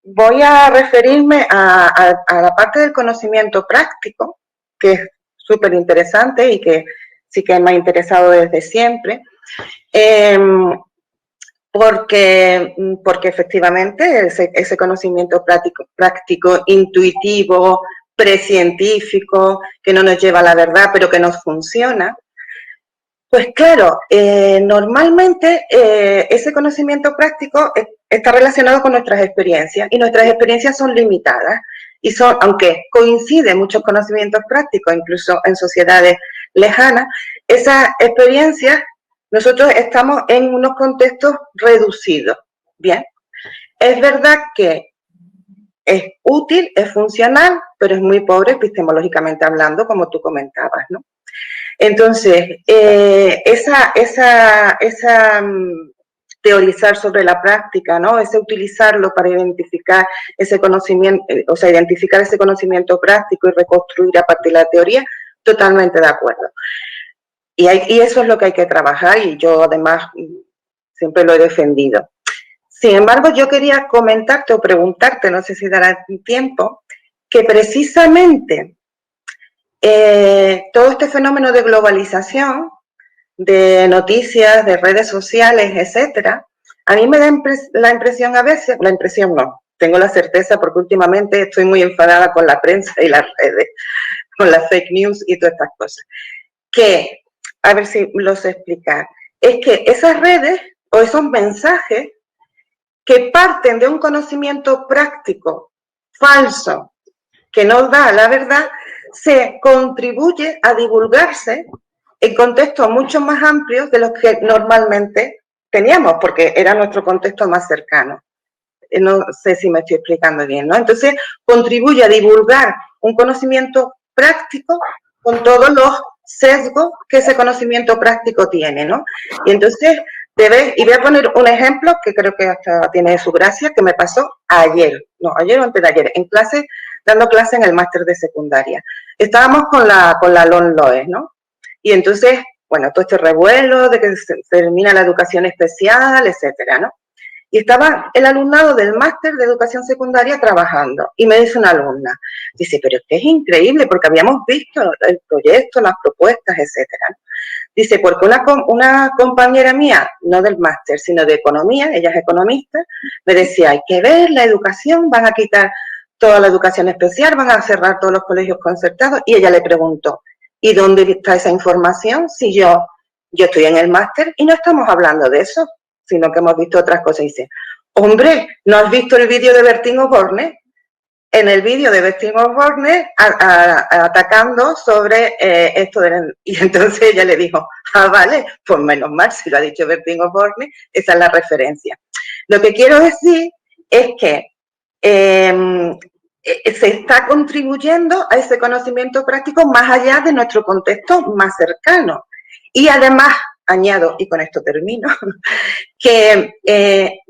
voy a referirme a la parte del conocimiento práctico, que es súper interesante y que sí que me ha interesado desde siempre, porque efectivamente ese conocimiento práctico, intuitivo, precientífico, que no nos lleva a la verdad, pero que nos funciona, pues claro, normalmente ese conocimiento práctico está relacionado con nuestras experiencias, y nuestras experiencias son limitadas, y aunque coinciden muchos conocimientos prácticos, incluso en sociedades lejanas, esas experiencias, nosotros estamos en unos contextos reducidos. Bien, es verdad que es útil, es funcional, pero es muy pobre epistemológicamente hablando, como tú comentabas, ¿no? Entonces, teorizar sobre la práctica, ¿no? Ese utilizarlo para identificar ese conocimiento, o sea, identificar ese conocimiento práctico y reconstruir a partir de la teoría, totalmente de acuerdo. Y eso es lo que hay que trabajar, y yo además siempre lo he defendido. Sin embargo, yo quería comentarte o preguntarte, no sé si dará tiempo, que precisamente todo este fenómeno de globalización, de noticias, de redes sociales, etcétera, a mí me da la impresión a veces, la impresión no, tengo la certeza porque últimamente estoy muy enfadada con la prensa y las redes, con las fake news y todas estas cosas, que, a ver si lo sé explicar, es que esas redes o esos mensajes que parten de un conocimiento práctico falso que nos da la verdad, se contribuye a divulgarse en contextos mucho más amplios de los que normalmente teníamos, porque era nuestro contexto más cercano. No sé si me estoy explicando bien, ¿no? Entonces, contribuye a divulgar un conocimiento práctico con todos los sesgos que ese conocimiento práctico tiene, ¿no? Y entonces, y voy a poner un ejemplo que creo que hasta tiene su gracia, que me pasó ayer o antes de ayer, dando clase en el máster de secundaria. Estábamos con la LONLOE, ¿no? Y entonces, bueno, todo este revuelo de que se termina la educación especial, etcétera, ¿no? Y estaba el alumnado del máster de educación secundaria trabajando. Y me dice una alumna, dice, pero es que es increíble, porque habíamos visto el proyecto, las propuestas, etcétera, ¿no? Dice, porque una compañera mía, no del máster, sino de economía, ella es economista, me decía, hay que ver la educación, van a quitar toda la educación especial, van a cerrar todos los colegios concertados. Y ella le preguntó, ¿y dónde está esa información? Si yo estoy en el máster y no estamos hablando de eso, sino que hemos visto otras cosas. Y dice, hombre, ¿no has visto el vídeo de Bertín Osborne? En el vídeo de Bertín Osborne atacando sobre esto y entonces ella le dijo, vale, pues menos mal, si lo ha dicho Bertín Osborne, esa es la referencia. Lo que quiero decir es que se está contribuyendo a ese conocimiento práctico más allá de nuestro contexto más cercano. Y además, añado, y con esto termino, que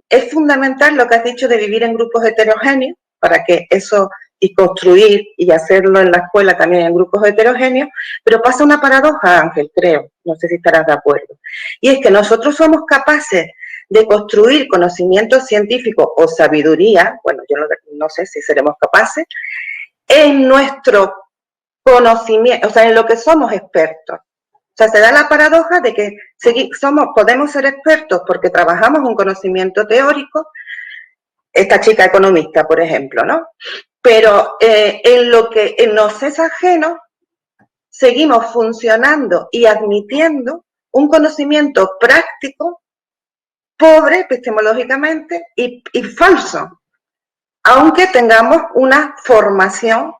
es fundamental lo que has dicho de vivir en grupos heterogéneos, para que eso, y construir y hacerlo en la escuela también en grupos heterogéneos, pero pasa una paradoja, Ángel, creo, no sé si estarás de acuerdo, y es que nosotros somos capaces de construir conocimiento científico o sabiduría, bueno, yo no sé si seremos capaces, en nuestro conocimiento, o sea, en lo que somos expertos. O sea, se da la paradoja de que podemos ser expertos porque trabajamos un conocimiento teórico, esta chica economista, por ejemplo, ¿no? Pero en lo que nos es ajeno, seguimos funcionando y admitiendo un conocimiento práctico, pobre epistemológicamente y falso, aunque tengamos una formación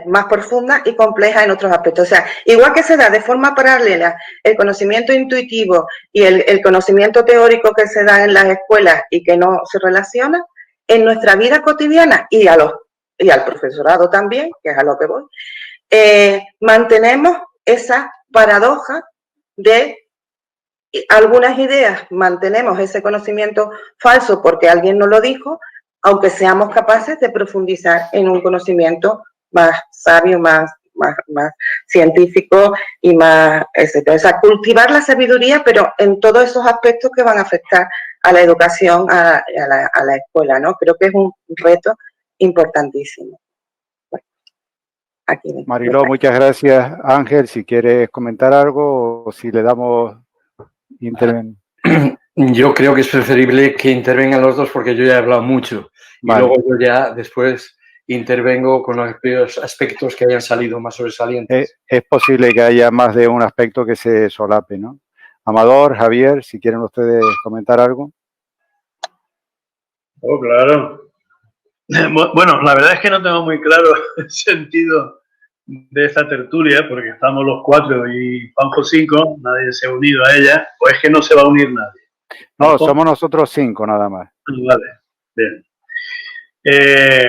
más profunda y compleja en otros aspectos. O sea, igual que se da de forma paralela el conocimiento intuitivo y el conocimiento teórico que se da en las escuelas y que no se relaciona, en nuestra vida cotidiana y al profesorado también, que es a lo que voy, mantenemos esa paradoja de algunas ideas, mantenemos ese conocimiento falso porque alguien nos lo dijo, aunque seamos capaces de profundizar en un conocimiento más sabio, más científico y más, etc. O sea, cultivar la sabiduría, pero en todos esos aspectos que van a afectar a la educación, a la escuela, ¿no? Creo que es un reto importantísimo. Bueno, aquí Mariló, muchas gracias. Ángel, si quieres comentar algo o si le damos Yo creo que es preferible que intervengan los dos porque yo ya he hablado mucho. Vale. Y luego yo ya después intervengo con los aspectos que hayan salido más sobresalientes. Es posible que haya más de un aspecto que se solape, ¿no? Amador, Javier, si quieren ustedes comentar algo. Oh, claro. Bueno, la verdad es que no tengo muy claro el sentido de esta tertulia, porque estamos los 4 y Juanjo 5, nadie se ha unido a ella, o es que no se va a unir nadie. No, somos nosotros 5 nada más. Vale, bien.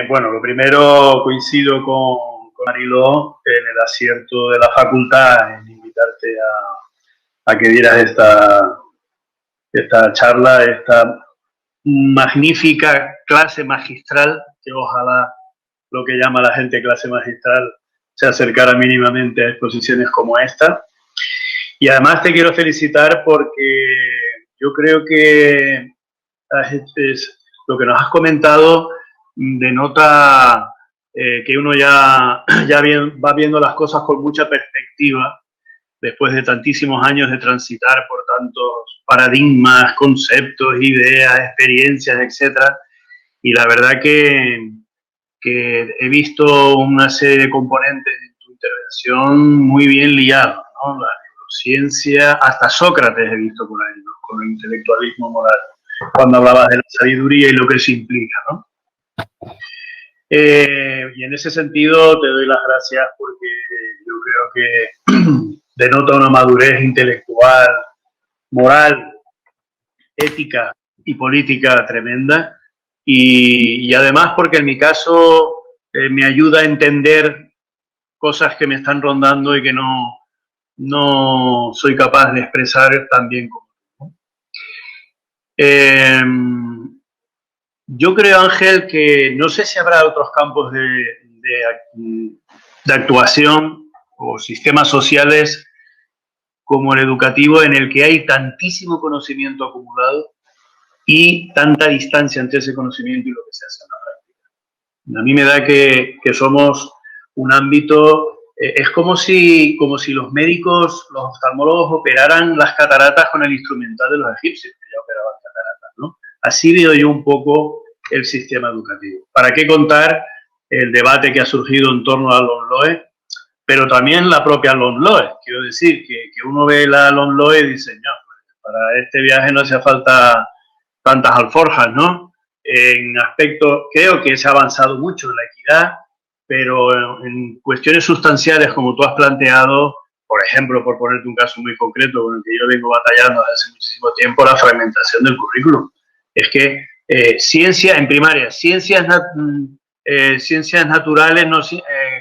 Bueno, lo primero, coincido con Mariló en el acierto de la facultad en invitarte a que dieras esta charla, esta magnífica clase magistral, que ojalá lo que llama la gente clase magistral se acercara mínimamente a exposiciones como esta. Y además te quiero felicitar porque yo creo que lo que nos has comentado denota que uno ya va viendo las cosas con mucha perspectiva después de tantísimos años de transitar por tantos paradigmas, conceptos, ideas, experiencias, etcétera. Y la verdad que he visto una serie de componentes en tu intervención muy bien liados, ¿no? La neurociencia, hasta Sócrates he visto por ahí, ¿no? Con el intelectualismo moral, cuando hablabas de la sabiduría y lo que eso implica, ¿no? Y en ese sentido te doy las gracias porque yo creo que denota una madurez intelectual, moral, ética y política tremenda. Y además porque en mi caso me ayuda a entender cosas que me están rondando y que no soy capaz de expresar tan bien como tú. Yo creo, Ángel, que no sé si habrá otros campos de actuación o sistemas sociales como el educativo en el que hay tantísimo conocimiento acumulado y tanta distancia entre ese conocimiento y lo que se hace en la práctica. A mí me da que somos un ámbito, es como si los médicos, los oftalmólogos operaran las cataratas con el instrumental de los egipcios, que ya operaban cataratas, ¿no? Así veo yo un poco el sistema educativo. ¿Para qué contar el debate que ha surgido en torno a LOMLOE? Pero también la propia LOMLOE. Quiero decir que uno ve la LOMLOE y dice, no, para este viaje no hace falta tantas alforjas, ¿no? En aspectos, creo que se ha avanzado mucho en la equidad, pero en cuestiones sustanciales, como tú has planteado, por ejemplo, por ponerte un caso muy concreto con el que yo vengo batallando desde hace muchísimo tiempo, la fragmentación del currículum. Es que ciencia en primaria, ciencias naturales,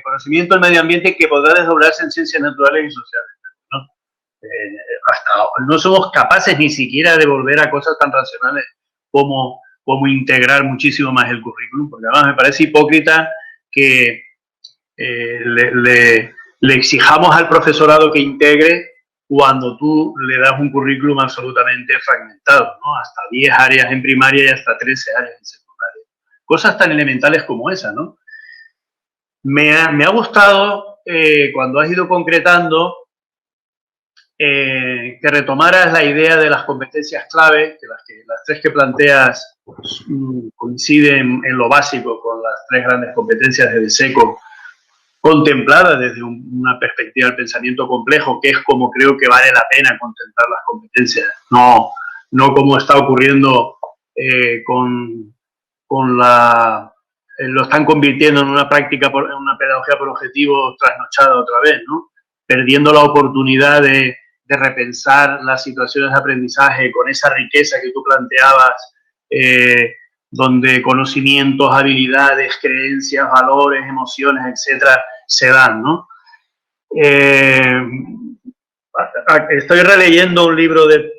conocimiento del medio ambiente que podrá desdoblarse en ciencias naturales y sociales, ¿no? no somos capaces ni siquiera de volver a cosas tan racionales como integrar muchísimo más el currículum, porque además me parece hipócrita que le exijamos al profesorado que integre cuando tú le das un currículum absolutamente fragmentado, ¿no? Hasta 10 áreas en primaria y hasta 13 áreas en secundaria. Cosas tan elementales como esa, ¿no? Me ha gustado cuando has ido concretando que retomaras la idea de las competencias clave, que las tres que planteas coinciden en lo básico con las tres grandes competencias del SECO, contempladas desde una perspectiva del pensamiento complejo, que es como creo que vale la pena contemplar las competencias, no como está ocurriendo lo están convirtiendo en una práctica, en una pedagogía por objetivos trasnochada otra vez, ¿no? Perdiendo la oportunidad de repensar las situaciones de aprendizaje con esa riqueza que tú planteabas, donde conocimientos, habilidades, creencias, valores, emociones, etcétera, se dan, ¿no? Estoy releyendo un libro de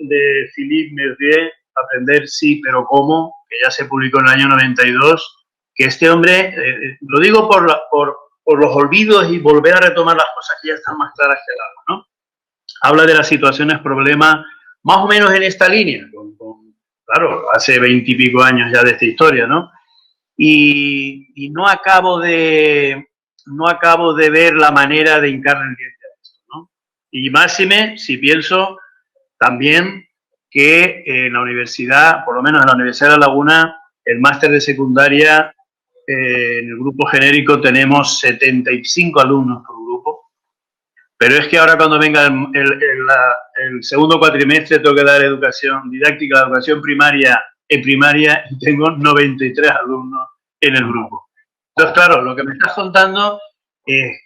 Philippe Mervier, Aprender sí, pero ¿cómo?, que ya se publicó en el año 92, que este hombre, lo digo por los olvidos y volver a retomar las cosas que ya están más claras que el agua, ¿no? Habla de las situaciones problema más o menos en esta línea, claro, hace 20 y pico años ya de esta historia, ¿no? Y no acabo de ver la manera de hincarle el diente a esto, ¿no? Y máxime, si pienso también que en la universidad, por lo menos en la Universidad de La Laguna, el máster de secundaria, en el grupo genérico tenemos 75 alumnos por grupo, pero es que ahora cuando venga el segundo cuatrimestre tengo que dar educación didáctica, educación primaria en primaria, y tengo 93 alumnos en el grupo. Entonces, claro, lo que me estás contando,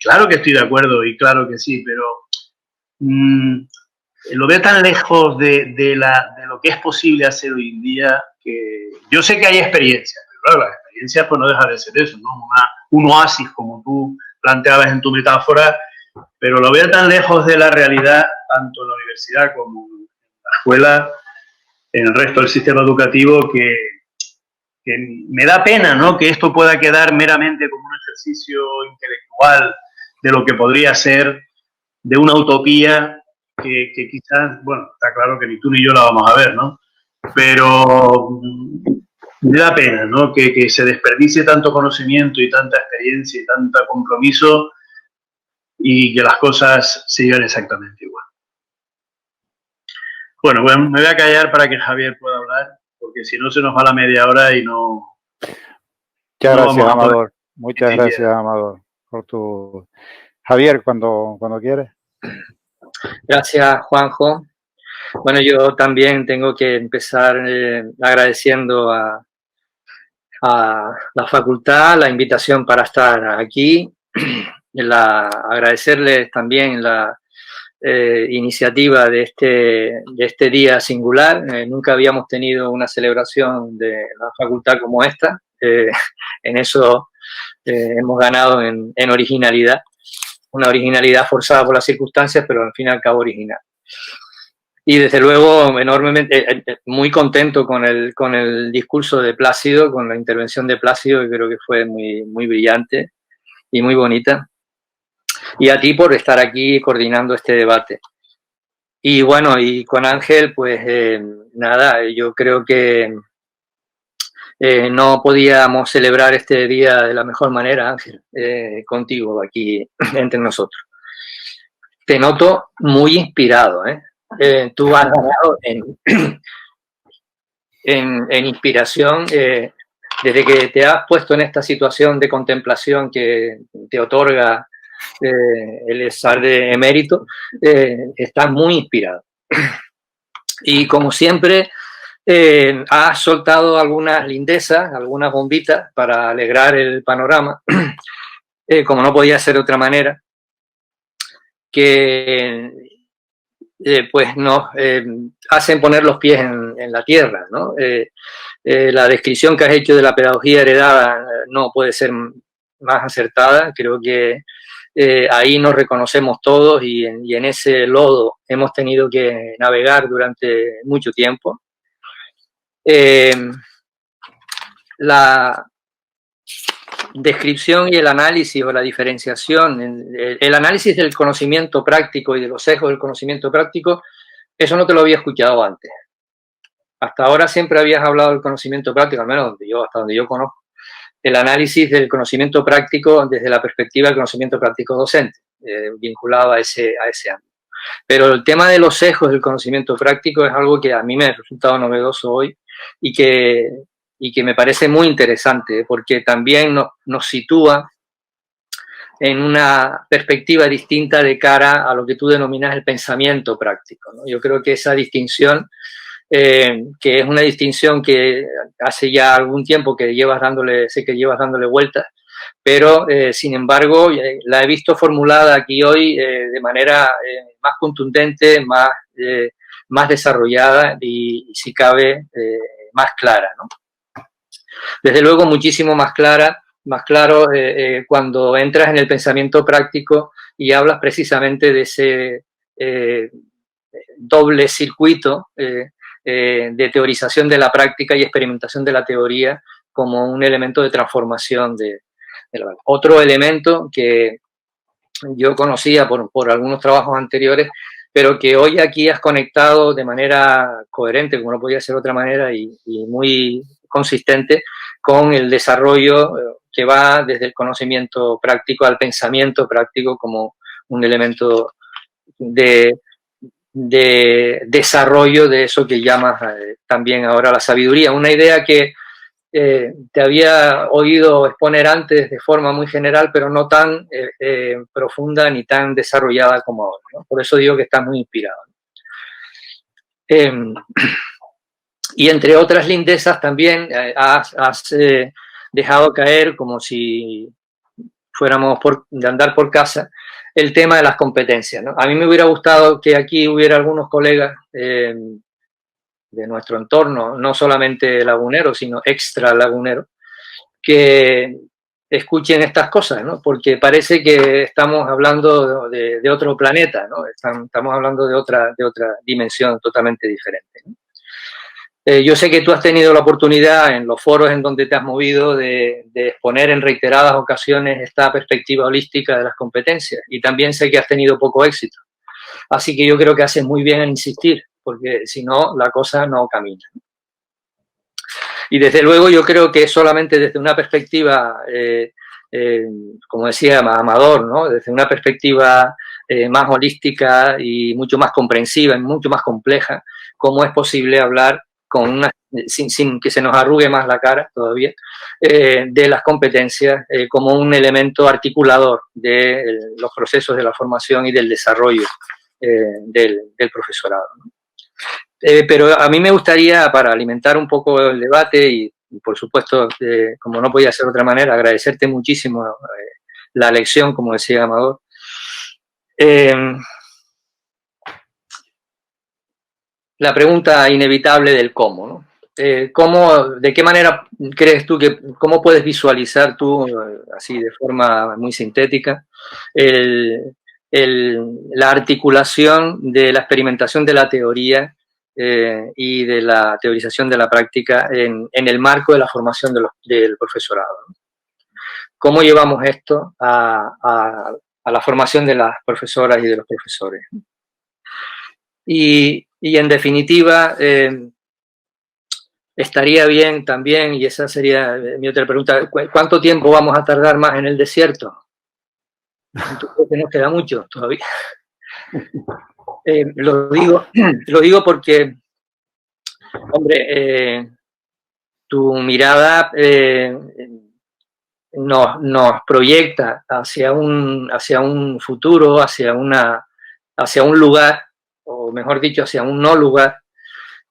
claro que estoy de acuerdo y claro que sí, pero lo veo tan lejos de lo que es posible hacer hoy en día, que yo sé que hay experiencias, pero claro, las experiencias pues no deja de ser eso, ¿no? Un oasis, como tú planteabas en tu metáfora, pero lo veo tan lejos de la realidad, tanto en la universidad como en la escuela, en el resto del sistema educativo, que me da pena, ¿no?, que esto pueda quedar meramente como un ejercicio intelectual de lo que podría ser, de una utopía que quizás, bueno, está claro que ni tú ni yo la vamos a ver, ¿no? Pero me da pena, ¿no?, que se desperdicie tanto conocimiento y tanta experiencia y tanto compromiso y que las cosas sigan exactamente igual. Bueno, me voy a callar para que Javier pueda hablar, porque si no se nos va la media hora y no... Muchas gracias, Amador. Muchas gracias, Amador, por tu... Javier, cuando quieres. Gracias, Juanjo. Bueno, yo también tengo que empezar agradeciendo a la facultad la invitación para estar aquí, agradecerles también la iniciativa de este día singular. Nunca habíamos tenido una celebración de la facultad como esta. En eso hemos ganado en originalidad. Una originalidad forzada por las circunstancias, pero al fin y al cabo original. Y desde luego, enormemente, muy contento con el discurso de Plácido, con la intervención de Plácido, que creo que fue muy, muy brillante y muy bonita. Y a ti por estar aquí coordinando este debate. Y bueno, y con Ángel, pues nada, yo creo que no podíamos celebrar este día de la mejor manera, Ángel, contigo aquí entre nosotros. Te noto muy inspirado, ¿eh? Tú has ganado en inspiración desde que te has puesto en esta situación de contemplación que te otorga el estar de emérito, estás muy inspirado. Y como siempre, has soltado algunas lindezas, algunas bombitas para alegrar el panorama, como no podía ser de otra manera, que pues nos hacen poner los pies en la tierra, ¿no? La descripción que has hecho de la pedagogía heredada no puede ser más acertada. Creo que ahí nos reconocemos todos y en ese lodo hemos tenido que navegar durante mucho tiempo. La descripción y el análisis o la diferenciación, el análisis del conocimiento práctico y de los sesgos del conocimiento práctico, eso no te lo había escuchado antes. Hasta ahora siempre habías hablado del conocimiento práctico, al menos hasta donde yo conozco, el análisis del conocimiento práctico desde la perspectiva del conocimiento práctico docente, vinculado a ese ámbito. Pero el tema de los sesgos del conocimiento práctico es algo que a mí me ha resultado novedoso hoy y que me parece muy interesante, porque también nos sitúa en una perspectiva distinta de cara a lo que tú denominas el pensamiento práctico, ¿no? Yo creo que esa distinción, que es una distinción que hace ya algún tiempo que sé que llevas dándole vueltas, pero sin embargo la he visto formulada aquí hoy de manera más contundente, más desarrollada y si cabe, más clara, ¿no? Desde luego muchísimo más claro cuando entras en el pensamiento práctico y hablas precisamente de ese doble circuito de teorización de la práctica y experimentación de la teoría como un elemento de transformación de la verdad. Otro elemento que yo conocía por algunos trabajos anteriores, pero que hoy aquí has conectado de manera coherente, como no podía ser de otra manera, y muy consistente con el desarrollo que va desde el conocimiento práctico al pensamiento práctico como un elemento de desarrollo de eso que llamas también ahora la sabiduría. Una idea que te había oído exponer antes de forma muy general, pero no tan profunda ni tan desarrollada como ahora, ¿no? Por eso digo que estás muy inspirado. Y entre otras lindezas también has dejado caer, como si fuéramos de andar por casa, el tema de las competencias, ¿no? A mí me hubiera gustado que aquí hubiera algunos colegas de nuestro entorno, no solamente lagunero, sino extra lagunero, que escuchen estas cosas, ¿no? Porque parece que estamos hablando de otro planeta, ¿no? Estamos hablando de otra dimensión totalmente diferente, ¿no? Yo sé que tú has tenido la oportunidad en los foros en donde te has movido de exponer en reiteradas ocasiones esta perspectiva holística de las competencias y también sé que has tenido poco éxito. Así que yo creo que haces muy bien en insistir, porque si no, la cosa no camina. Y desde luego yo creo que solamente desde una perspectiva, como decía Amador, ¿no? Desde una perspectiva más holística y mucho más comprensiva y mucho más compleja, cómo es posible hablar sin que se nos arrugue más la cara todavía, de las competencias como un elemento articulador de los procesos de la formación y del desarrollo del profesorado, ¿no? Pero a mí me gustaría, para alimentar un poco el debate y por supuesto, como no podía ser de otra manera, agradecerte muchísimo la lección, como decía Amador. La pregunta inevitable del cómo, ¿no? ¿De qué manera crees tú cómo puedes visualizar tú, así de forma muy sintética, la articulación de la experimentación de la teoría y de la teorización de la práctica en el marco de la formación del profesorado, ¿no? ¿Cómo llevamos esto a la formación de las profesoras y de los profesores? Y en definitiva, estaría bien también, y esa sería mi otra pregunta, ¿cuánto tiempo vamos a tardar más en el desierto? Entonces, nos queda mucho todavía. Lo digo porque, hombre, tu mirada nos proyecta hacia un futuro, hacia un lugar, o mejor dicho, hacia un no lugar,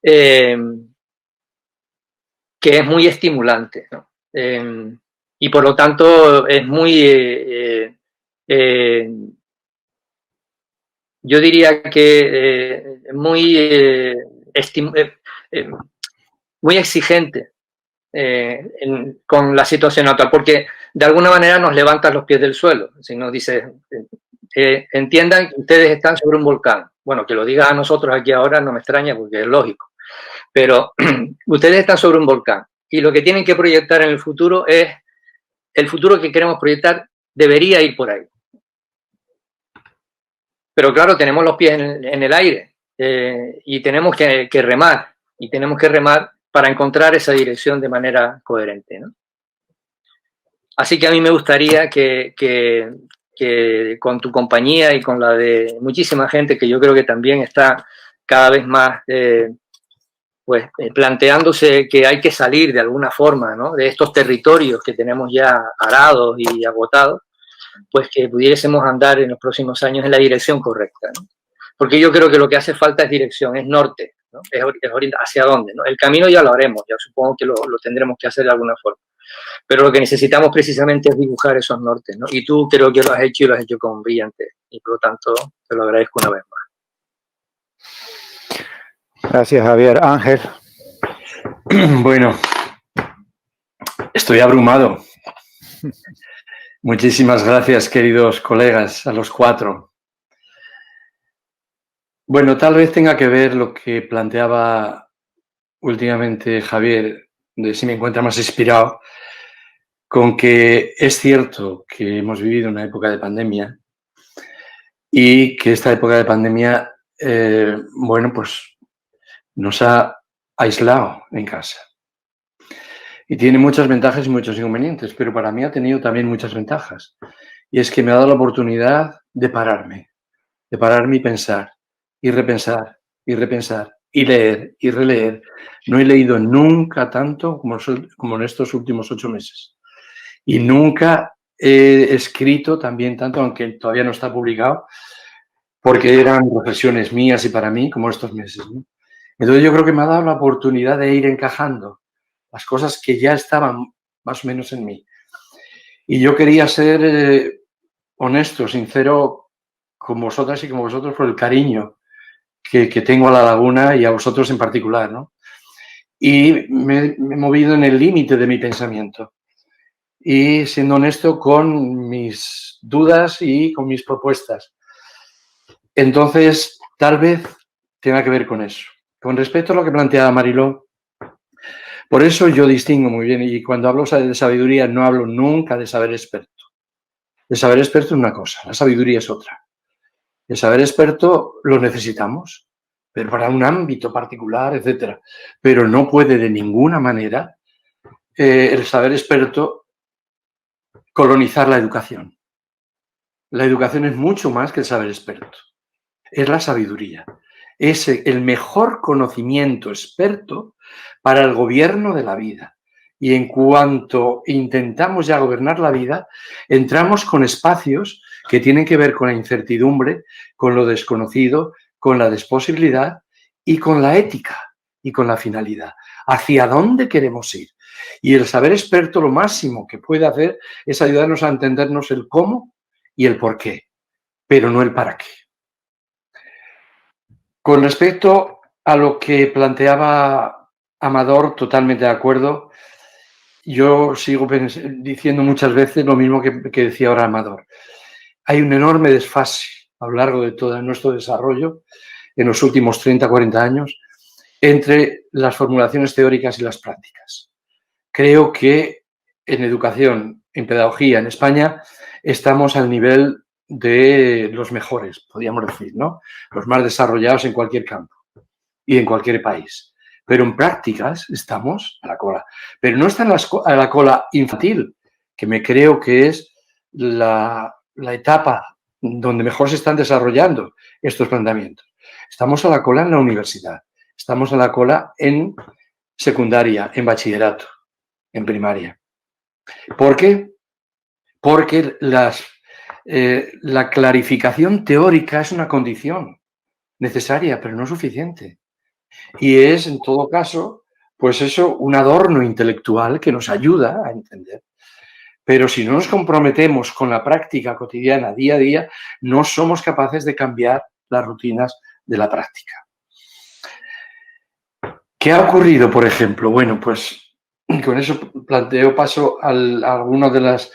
que es muy estimulante, ¿no? Y por lo tanto es muy, yo diría que muy exigente con la situación actual, porque de alguna manera nos levantan los pies del suelo. Si nos dice, entiendan que ustedes están sobre un volcán. Bueno, que lo digas a nosotros aquí ahora no me extraña porque es lógico, pero ustedes están sobre un volcán y lo que tienen que proyectar en el futuro es, el futuro que queremos proyectar debería ir por ahí. Pero claro, tenemos los pies en el aire y tenemos que remar, y tenemos que remar para encontrar esa dirección de manera coherente, ¿no? Así que a mí me gustaría que con tu compañía y con la de muchísima gente que yo creo que también está cada vez más planteándose que hay que salir de alguna forma, ¿no?, de estos territorios que tenemos ya arados y agotados, pues que pudiésemos andar en los próximos años en la dirección correcta, ¿no? Porque yo creo que lo que hace falta es dirección, es norte, ¿no? Es hacia dónde, ¿no? El camino ya lo haremos, ya supongo que lo tendremos que hacer de alguna forma. Pero lo que necesitamos precisamente es dibujar esos nortes, ¿no? Y tú creo que lo has hecho y lo has hecho con brillante. Y por lo tanto, te lo agradezco una vez más. Gracias, Javier. Ángel. Bueno, estoy abrumado. Muchísimas gracias, queridos colegas, a los cuatro. Bueno, tal vez tenga que ver lo que planteaba últimamente Javier, de si me encuentra más inspirado, con que es cierto que hemos vivido una época de pandemia y que esta época de pandemia, bueno, pues nos ha aislado en casa. Y tiene muchas ventajas y muchos inconvenientes, pero para mí ha tenido también muchas ventajas. Y es que me ha dado la oportunidad de pararme y pensar, y repensar, y repensar, y leer, y releer. No he leído nunca tanto como en estos últimos 8 meses. Y nunca he escrito también tanto, aunque todavía no está publicado, porque eran reflexiones mías y para mí, como estos meses, ¿no? Entonces yo creo que me ha dado la oportunidad de ir encajando las cosas que ya estaban más o menos en mí. Y yo quería ser honesto, sincero con vosotras y con vosotros por el cariño que tengo a la laguna y a vosotros en particular, ¿no? Y me he movido en el límite de mi pensamiento y siendo honesto con mis dudas y con mis propuestas. Entonces, tal vez tenga que ver con eso. Con respecto a lo que planteaba Mariló, por eso yo distingo muy bien, y cuando hablo de sabiduría no hablo nunca de saber experto. El saber experto es una cosa, la sabiduría es otra. El saber experto lo necesitamos, pero para un ámbito particular, etcétera. Pero no puede de ninguna manera el saber experto colonizar la educación. La educación es mucho más que el saber experto. Es la sabiduría. Es el mejor conocimiento experto para el gobierno de la vida. Y en cuanto intentamos ya gobernar la vida, entramos con espacios que tienen que ver con la incertidumbre, con lo desconocido, con la desposibilidad y con la ética y con la finalidad. ¿Hacia dónde queremos ir? Y el saber experto lo máximo que puede hacer es ayudarnos a entendernos el cómo y el por qué, pero no el para qué. Con respecto a lo que planteaba Amador, totalmente de acuerdo. Yo sigo diciendo muchas veces lo mismo que decía ahora Amador. Hay un enorme desfase a lo largo de todo nuestro desarrollo en los últimos 30, 40 años entre las formulaciones teóricas y las prácticas. Creo que en educación, en pedagogía, en España, estamos al nivel de los mejores, podríamos decir, ¿no? Los más desarrollados en cualquier campo y en cualquier país. Pero en prácticas estamos a la cola. Pero no está a la cola infantil, que me creo que es la etapa donde mejor se están desarrollando estos planteamientos. Estamos a la cola en la universidad, estamos a la cola en secundaria, en bachillerato, en primaria. ¿Por qué? Porque la clarificación teórica es una condición necesaria, pero no suficiente. Y es, en todo caso, pues eso, un adorno intelectual que nos ayuda a entender. Pero si no nos comprometemos con la práctica cotidiana, día a día, no somos capaces de cambiar las rutinas de la práctica. ¿Qué ha ocurrido, por ejemplo? Bueno, pues Y con eso paso a algunas de las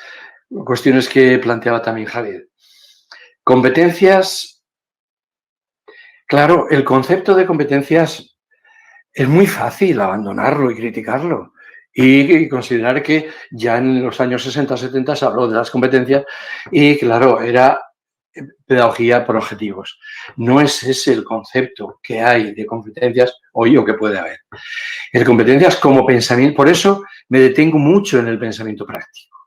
cuestiones que planteaba también Javier. Competencias, claro, el concepto de competencias es muy fácil abandonarlo y criticarlo y considerar que ya en los años 60-70 se habló de las competencias y, claro, era pedagogía por objetivos. No es ese el concepto que hay de competencias hoy o que puede haber. El competencias como pensamiento, por eso me detengo mucho en el pensamiento práctico,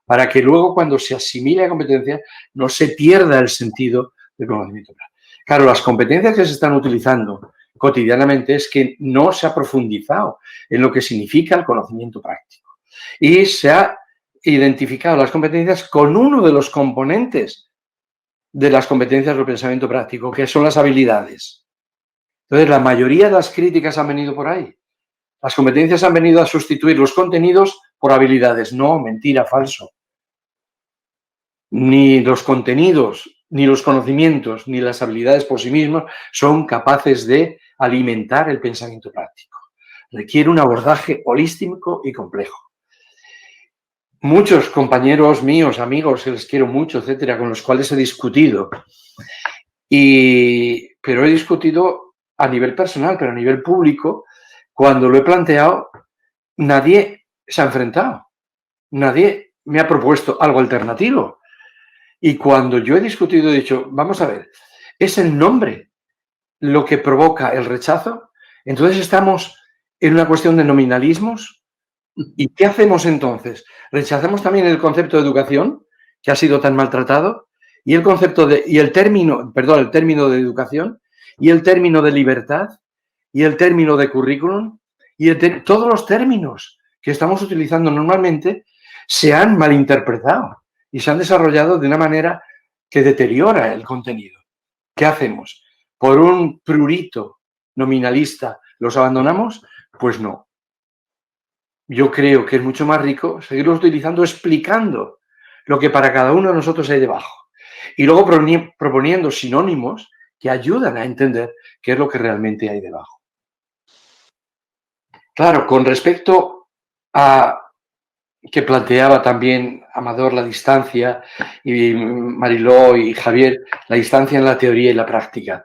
para que luego cuando se asimile a competencia no se pierda el sentido del conocimiento práctico. Claro, las competencias que se están utilizando cotidianamente es que no se ha profundizado en lo que significa el conocimiento práctico y se ha identificado las competencias con uno de los componentes de las competencias del pensamiento práctico, que son las habilidades. Entonces, la mayoría de las críticas han venido por ahí. Las competencias han venido a sustituir los contenidos por habilidades. No, mentira, falso. Ni los contenidos, ni los conocimientos, ni las habilidades por sí mismos son capaces de alimentar el pensamiento práctico. Requiere un abordaje holístico y complejo. Muchos compañeros míos, amigos, que les quiero mucho, etcétera, con los cuales he discutido, pero he discutido a nivel personal, pero a nivel público, cuando lo he planteado, nadie se ha enfrentado, nadie me ha propuesto algo alternativo. Y cuando yo he discutido, he dicho, vamos a ver, ¿es el nombre lo que provoca el rechazo? Entonces estamos en una cuestión de nominalismos. ¿Y qué hacemos entonces? ¿Rechazamos también el concepto de educación, que ha sido tan maltratado? Y el término de educación, y el término de libertad, y el término de currículum, y todos los términos que estamos utilizando normalmente se han malinterpretado y se han desarrollado de una manera que deteriora el contenido. ¿Qué hacemos? ¿Por un prurito nominalista los abandonamos? Pues no. Yo creo que es mucho más rico seguirlo utilizando explicando lo que para cada uno de nosotros hay debajo. Y luego proponiendo sinónimos que ayudan a entender qué es lo que realmente hay debajo. Claro, con respecto a que planteaba también Amador la distancia y Mariló y Javier, la distancia en la teoría y la práctica.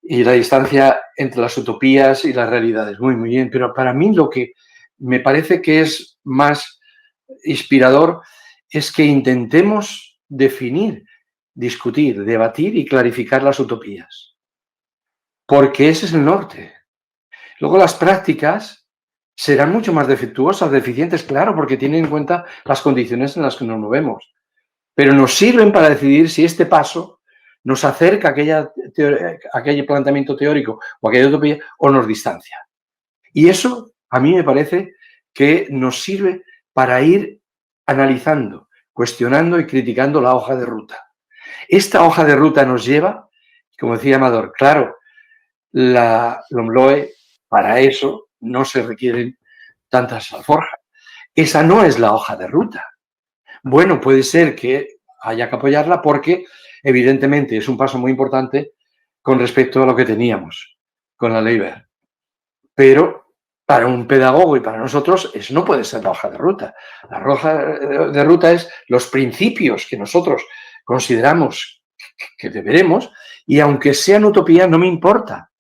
Y la distancia entre las utopías y las realidades. Muy, muy bien. Pero para mí lo que me parece que es más inspirador es que intentemos definir, discutir, debatir y clarificar las utopías. Porque ese es el norte. Luego las prácticas serán mucho más defectuosas, deficientes, claro, porque tienen en cuenta las condiciones en las que nos movemos. Pero nos sirven para decidir si este paso nos acerca a aquel planteamiento teórico o a aquella utopía o nos distancia. Y eso a mí me parece que nos sirve para ir analizando, cuestionando y criticando la hoja de ruta. Esta hoja de ruta nos lleva, como decía Amador, claro, la LOMLOE, para eso no se requieren tantas alforjas. Esa no es la hoja de ruta. Bueno, puede ser que haya que apoyarla porque, evidentemente, es un paso muy importante con respecto a lo que teníamos con la Ley Wert. Pero para un pedagogo y para nosotros eso no puede ser la hoja de ruta. La hoja de ruta es los principios que nosotros consideramos que deberemos y aunque sean utopías no me importa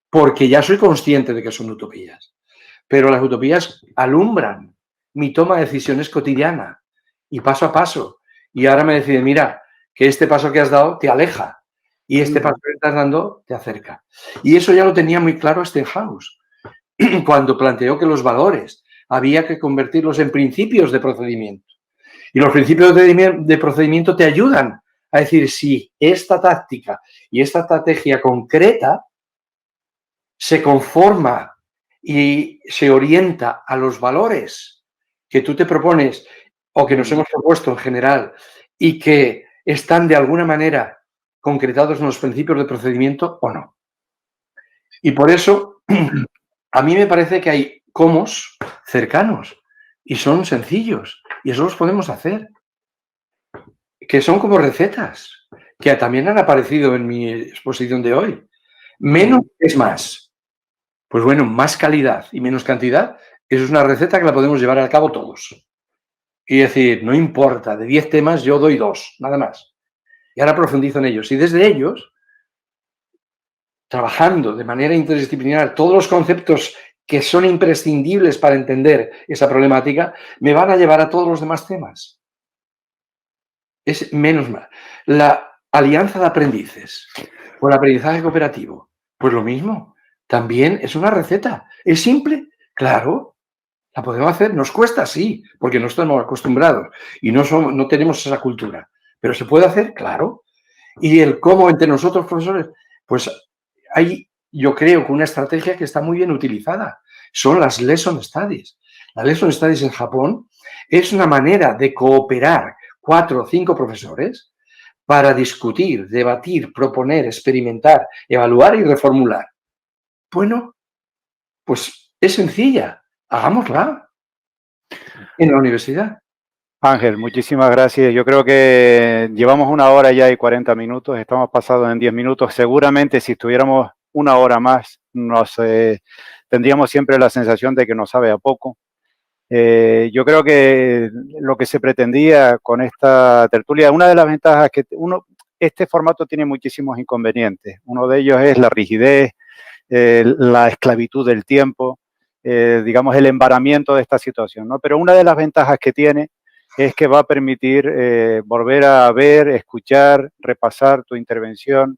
porque ya soy consciente de que son utopías. Pero las utopías alumbran mi toma de decisiones cotidiana y paso a paso. Y ahora me deciden, mira, que este paso que has dado te aleja y este paso que estás dando te acerca. Y eso ya lo tenía muy claro Stenhouse cuando planteó que los valores había que convertirlos en principios de procedimiento. Y los principios de procedimiento te ayudan a decir si esta táctica y esta estrategia concreta se conforma y se orienta a los valores que tú te propones o que nos hemos propuesto en general y que están de alguna manera concretados en los principios de procedimiento o no. Y por eso a mí me parece que hay comos cercanos y son sencillos y eso los podemos hacer, que son como recetas que también han aparecido en mi exposición de hoy. Menos es más. Pues bueno, más calidad y menos cantidad Eso es una receta que la podemos llevar a cabo todos. Y decir, no importa, de 10 temas yo doy 2, nada más. Y ahora profundizo en ellos. Y desde ellos, trabajando de manera interdisciplinar todos los conceptos que son imprescindibles para entender esa problemática, me van a llevar a todos los demás temas. Es menos mal. La alianza de aprendices o el aprendizaje cooperativo, pues lo mismo. También es una receta. ¿Es simple? Claro. La podemos hacer. Nos cuesta, sí, porque no estamos acostumbrados y no tenemos esa cultura. Pero ¿se puede hacer? Claro. Y el cómo entre nosotros, profesores, pues hay, yo creo que una estrategia que está muy bien utilizada. Son las Lesson Studies. Las Lesson Studies en Japón es una manera de cooperar 4 o 5 profesores para discutir, debatir, proponer, experimentar, evaluar y reformular. Bueno, pues es sencilla. Hagámosla en la universidad. Ángel, muchísimas gracias. Yo creo que llevamos 1 hora ya y 40 minutos. Estamos pasados en 10 minutos. Seguramente si estuviéramos 1 hora más, tendríamos siempre la sensación de que nos sabe a poco. Yo creo que lo que se pretendía con esta tertulia, una de las ventajas que este formato tiene muchísimos inconvenientes. Uno de ellos es la rigidez, la esclavitud del tiempo, digamos el embaramiento de esta situación, ¿no? Pero una de las ventajas que tiene es que va a permitir volver a ver, escuchar, repasar tu intervención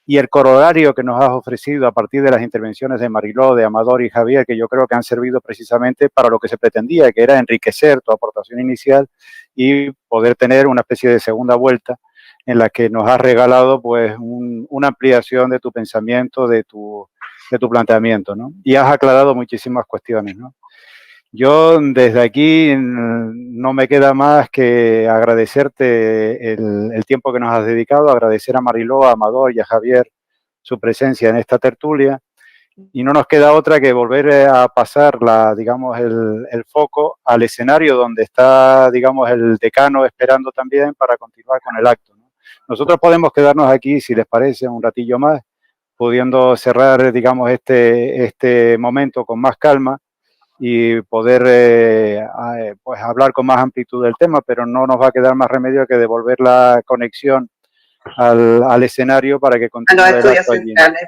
y el corolario que nos has ofrecido a partir de las intervenciones de Mariló, de Amador y Javier, que yo creo que han servido precisamente para lo que se pretendía, que era enriquecer tu aportación inicial y poder tener una especie de segunda vuelta en la que nos has regalado pues una ampliación de tu pensamiento, de tu planteamiento, ¿no? Y has aclarado muchísimas cuestiones, ¿no? Yo desde aquí no me queda más que agradecerte el tiempo que nos has dedicado, agradecer a Mariló, a Amador y a Javier su presencia en esta tertulia y no nos queda otra que volver a pasar digamos, el foco al escenario donde está, digamos, el decano esperando también para continuar con el acto, ¿no? Nosotros podemos quedarnos aquí, si les parece, un ratillo más, pudiendo cerrar, digamos, este momento con más calma y poder pues hablar con más amplitud del tema, pero no nos va a quedar más remedio que devolver la conexión al escenario para que continúe a los el estudios acto allí. centrales.